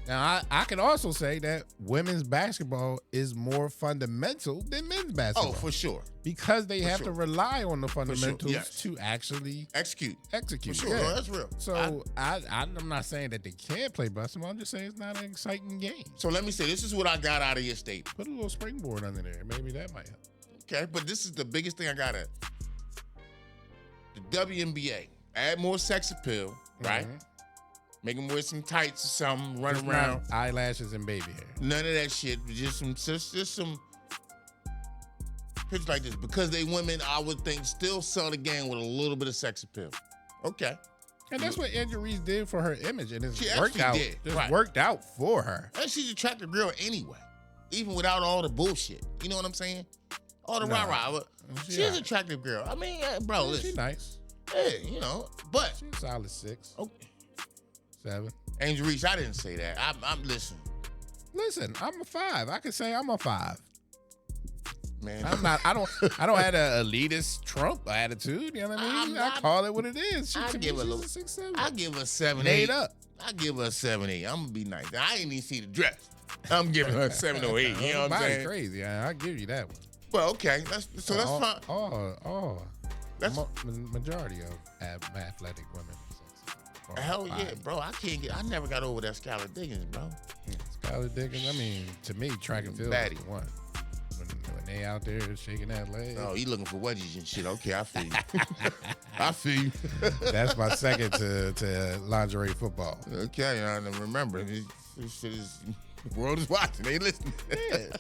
Now, I can also say that women's basketball is more fundamental than men's basketball. Oh, for sure. Because they have to rely on the fundamentals yes. to actually Execute. execute. For sure. Yeah. No, that's real. So I'm not saying that they can't play basketball. I'm just saying it's not an exciting game. So let me say, this is what I got out of your statement. Put a little springboard under there. Maybe that might help. Okay, but this is the biggest thing I got at. The WNBA. Add more sex appeal, right? Mm-hmm. Make them wear some tights or something, run Just around. not eyelashes and baby hair. None of that shit. Just some pictures like this. Because they women, I would think, still sell the game with a little bit of sex appeal. Okay. And that's what Angel Reese did for her image, and it's She worked out. actually did, Just right. worked out for her. And she's an attractive girl anyway. Even without all the bullshit. You know what I'm saying? All the rah-rah. She's an attractive girl. I mean, bro, listen. She's nice. Yeah, you know, but. She's a solid 6. Okay. 7. Angel Reese, I didn't say that. I'm listening. Listen, I'm a 5. I can say I'm a 5. Man, I'm not. I don't have an elitist Trump attitude. You know what I mean? I call it what it is. I give a little 6, 7. I give her 7, 8 8. up. I give her a 7, 8. I'm gonna be nice. I ain't even see the dress. I'm giving her a 7 or 8. You know what I'm saying? Crazy. I'll give you that one. Well, okay. That's fine. That's majority of athletic women. Hell yeah, bro. I never got over that Skylar Diggins, bro. Skylar Diggins. I mean, to me, track and field is the one. When they out there shaking that leg. Oh, you looking for wedgies and shit. Okay, I feel you. I feel you. That's my second to lingerie football. Okay, I remember. This shit is, the world is watching. They listening. Yeah.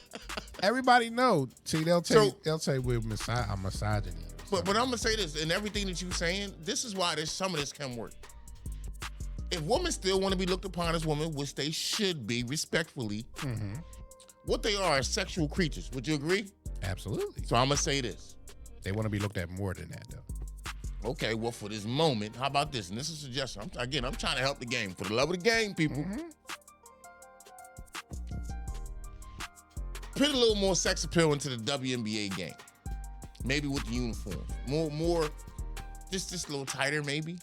Everybody know. See, they'll say we're misogyny. But I'm gonna say this, and everything that you're saying, this is why some of this can work. If women still want to be looked upon as women, which they should be respectfully, what they are sexual creatures. Would you agree? Absolutely. So I'm gonna say this. They want to be looked at more than that, though. Okay, well, for this moment, how about this? And this is a suggestion. I'm trying to help the game. For the love of the game, people. Put a little more sex appeal into the WNBA game. Maybe with the uniforms. More, just a little tighter, maybe.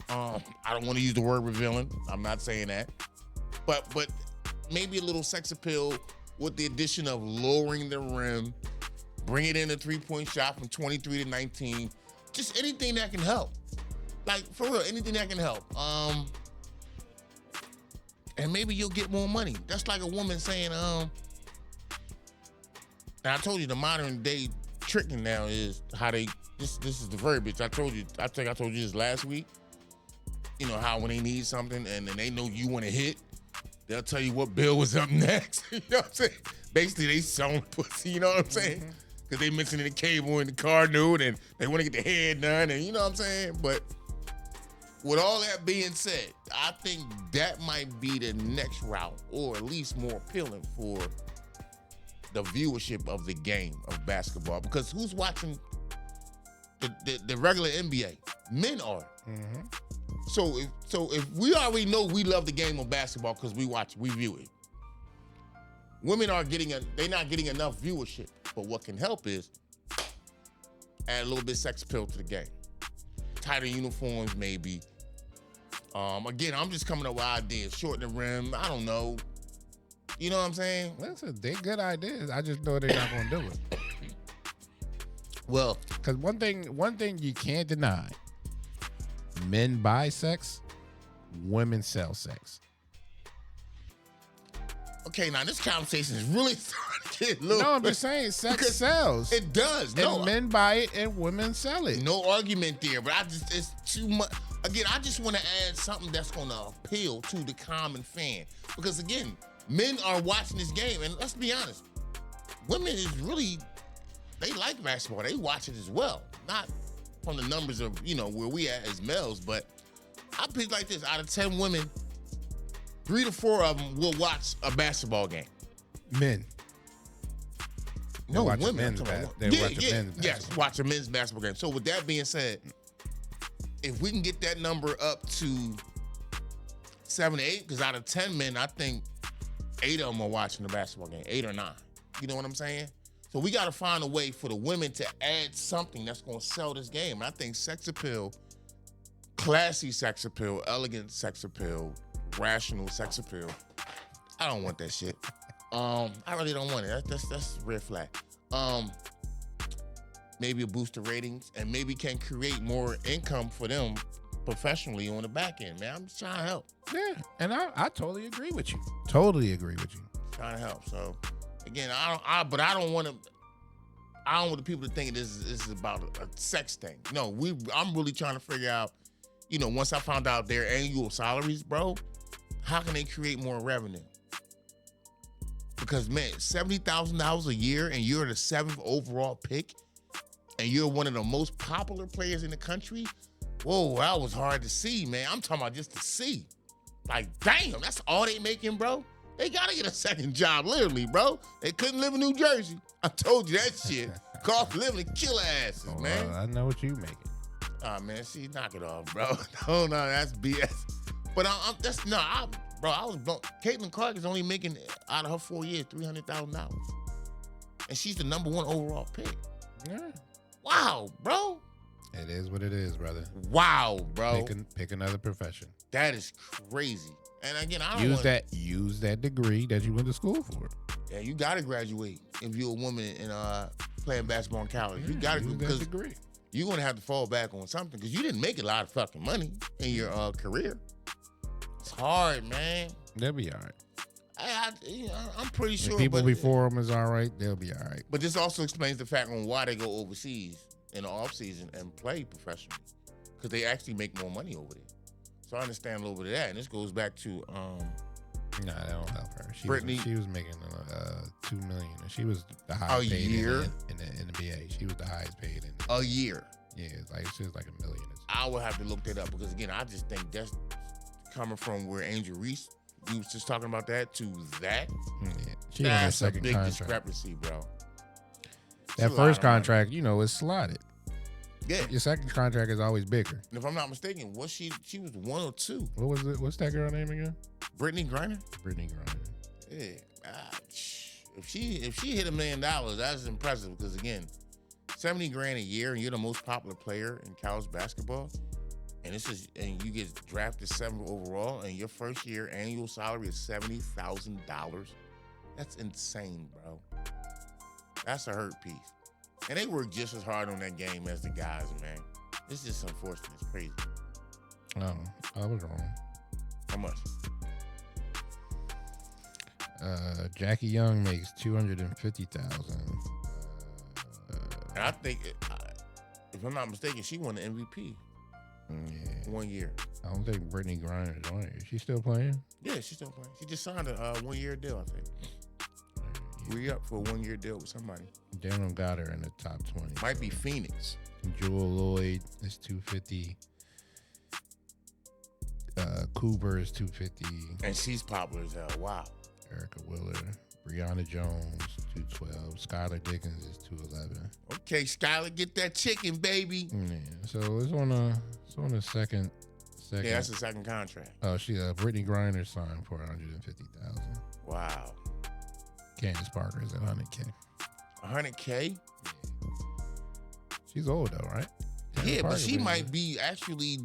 I don't want to use the word revealing. I'm not saying that. But maybe a little sex appeal with the addition of lowering the rim, bring it in a three-point shot from 23 to 19. Just anything that can help. Like, for real, anything that can help. And maybe you'll get more money. That's like a woman saying, and I told you the modern day tricking now is how they, this is the verbiage. I think I told you this last week. You know how when they need something and they know you want to hit, they'll tell you what bill was up next. You know what I'm saying? Basically, they selling pussy, you know what I'm saying? Because they mentioned the cable in the car nude and they want to get the head done, and you know what I'm saying? But with all that being said, I think that might be the next route, or at least more appealing for the viewership of the game of basketball. Because who's watching the regular NBA? Men are. So if we already know we love the game of basketball because we watch, we view it. Women they're not getting enough viewership. But what can help is add a little bit of sex appeal to the game. Tighter uniforms, maybe. Again, I'm just coming up with ideas. Shorten the rim. I don't know. You know what I'm saying? Listen, they're good ideas. I just know they're not going to do it. Well, because one thing you can't deny: men buy sex, women sell sex. Okay, now this conversation is really starting to get a little. No, I'm just saying sex sells. It does. And men buy it and women sell it. No argument there, but it's too much. Again, I just want to add something that's going to appeal to the common fan. Because again, men are watching this game, and let's be honest, women is really, they like basketball. They watch it as well. Not from the numbers of, where we at as males, but I put it like this. Out of 10 women, 3 to 4 of them will watch a basketball game. Men. No, women. Men's Yes, watch a men's basketball game. So with that being said, if we can get that number up to 7 to 8, because out of 10 men, I think 8 of them are watching the basketball game, 8 or 9. You know what I'm saying? So we got to find a way for the women to add something that's going to sell this game. And I think sex appeal, classy sex appeal, elegant sex appeal, rational sex appeal I don't want that shit. I really don't want it. That's a red flag. Maybe a boost the ratings and maybe can create more income for them professionally on the back end, man. I'm just trying to help. Yeah, and I totally agree with you. Totally agree with you. Trying to help. So again, I don't want the people to think this is about a sex thing. No, I'm really trying to figure out, once I found out their annual salaries, bro, how can they create more revenue? Because man, $70,000 a year and you're the 7th overall pick and you're one of the most popular players in the country. Whoa, that was hard to see, man. I'm talking about just to see. Like, damn, that's all they making, bro. They gotta get a second job, literally, bro. They couldn't live in New Jersey. I told you that shit. Cost of living, kill asses, man. I know what you making. Man, see, knock it off, bro. No, that's BS. But I was blown. Caitlin Clark is only making, out of her 4 years, $300,000. And she's the number 1 overall pick. Yeah. Wow, bro. It is what it is, brother. Wow, bro. Pick another profession. That is crazy. And again, I don't use that degree that you went to school for. Yeah, you gotta graduate if you're a woman and playing basketball in college. You gotta use that degree. You're gonna have to fall back on something because you didn't make a lot of fucking money in your career. It's hard, man. They'll be all right. I'm pretty sure. If people before them is all right, they'll be all right. But this also explains the fact on why they go overseas in the off season and play professionally, because they actually make more money over there. So I understand a little bit of that, and this goes back to Nah, that don't help her. Brittany. She was making $2 million, and she was the highest paid year in the NBA. She was the highest paid in a year. Yeah, she was like $1 million. I would have to look that up because again, I just think that's coming from where Angel Reese, we was just talking about that to that. Yeah, that's a big discrepancy, bro. That first contract, is slotted. Yeah. Your second contract is always bigger. And if I'm not mistaken, she was 1 or 2. What was it? What's that girl name again? Brittany Griner? Brittany Griner. Yeah. If she hit $1 million, that's impressive because again, $70,000 a year and you're the most popular player in college basketball, and you get drafted 7th overall, and your first year annual salary is $70,000. That's insane, bro. That's a hurt piece. And they work just as hard on that game as the guys, man. It's just unfortunate. It's crazy. Oh, I was wrong. How much? Jackie Young makes $250,000. And I think, if I'm not mistaken, she won the MVP. Yeah. 1 year. I don't think Brittany Griner is on it. Is she still playing? Yeah, she's still playing. She just signed a 1-year deal, I think. We up for a 1-year deal with somebody. Denham got her in the top 20. Might be Phoenix. Jewel Lloyd is $250. Cooper is $250. And she's popular as hell. Wow. Erica Willard. Brianna Jones, $212. Skylar Dickens is $211. Okay, Skylar, get that chicken, baby. Yeah, so it's on a second. Yeah, that's the second contract. Oh, Brittany Griner signed for $150,000. Wow. Candace Parker is at $100K. $100K? Yeah. She's old though, right? Yeah, but she might be actually,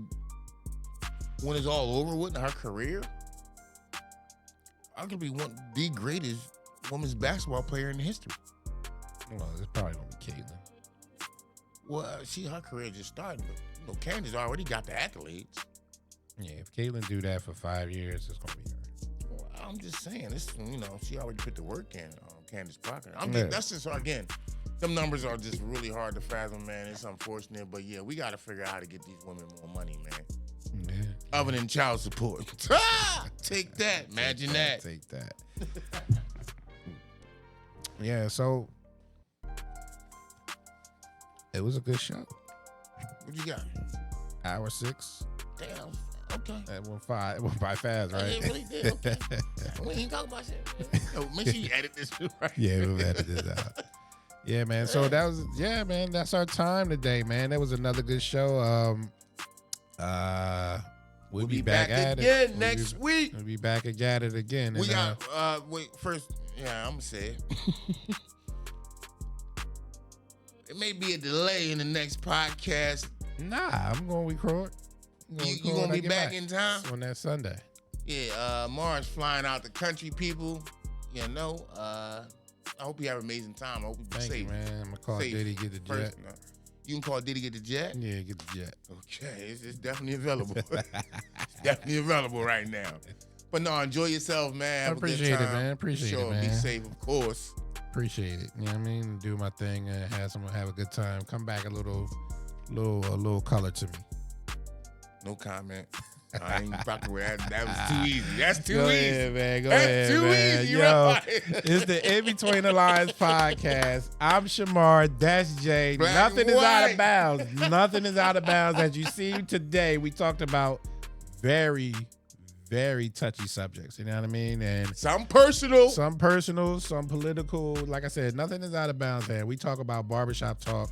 when it's all over with in her career, I could be the greatest women's basketball player in history. Well, it's probably gonna be Caitlin. Well, her career just started, but Candace already got the accolades. Yeah, if Caitlin do that for 5 years, it's gonna be her. Well, I'm just saying, she already put the work in. Candace Parker. That's just again. Some numbers are just really hard to fathom, man. It's unfortunate, but yeah, we got to figure out how to get these women more money, man. Yeah. Other than child support. Take that. Imagine that. Take that. Yeah, so it was a good show. What you got? Hour 6. Damn. Okay. That went by fast, right? It really did. Okay. We ain't talking about shit. Make sure you edit this too, right? Yeah, we'll edit this out. Yeah, man. So that's our time today, man. That was another good show. We'll be back at again it next week. We'll be back at it again. We got first. Yeah, I'm gonna say it. It may be a delay in the next podcast. Nah, I'm gonna record. You gonna be back in time on that Sunday. Yeah, March flying out the country, people. You know, I hope you have an amazing time. I hope you be Thank safe. you, man. I'm gonna call Safe Diddy, get the jet. person. You can call Diddy, get the jet? Yeah, get the jet. Okay, it's definitely available. It's definitely available right now. But no, enjoy yourself, man. Have Appreciate a good it, time. man. Appreciate sure, it, man. Be safe, of course. Appreciate it. You know what I mean? Do my thing and have a good time. Come back a little color to me. No comment. I ain't fucking with that. That was too easy. That's too Go easy. ahead, man. Go That's ahead, too man. easy, Yo, right? it's the In Between the Lines podcast. I'm Shamar. That's Jay. Black Nothing and is out white. of bounds. Nothing is out of bounds. As you see today, we talked about very, very touchy subjects. You know what I mean? And Some personal. some personal, some political. Like I said, nothing is out of bounds, man. We talk about barbershop talk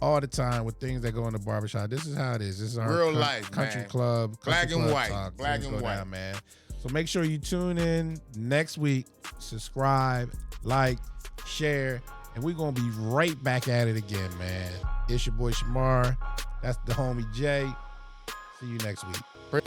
all the time with things that go in the barbershop. This is how it is. This is our Real life, country man. club. Black country and club white. talk. Black Things and go white. down, man. So make sure you tune in next week. Subscribe, like, share, and we're going to be right back at it again, man. It's your boy Shamar. That's the homie Jay. See you next week.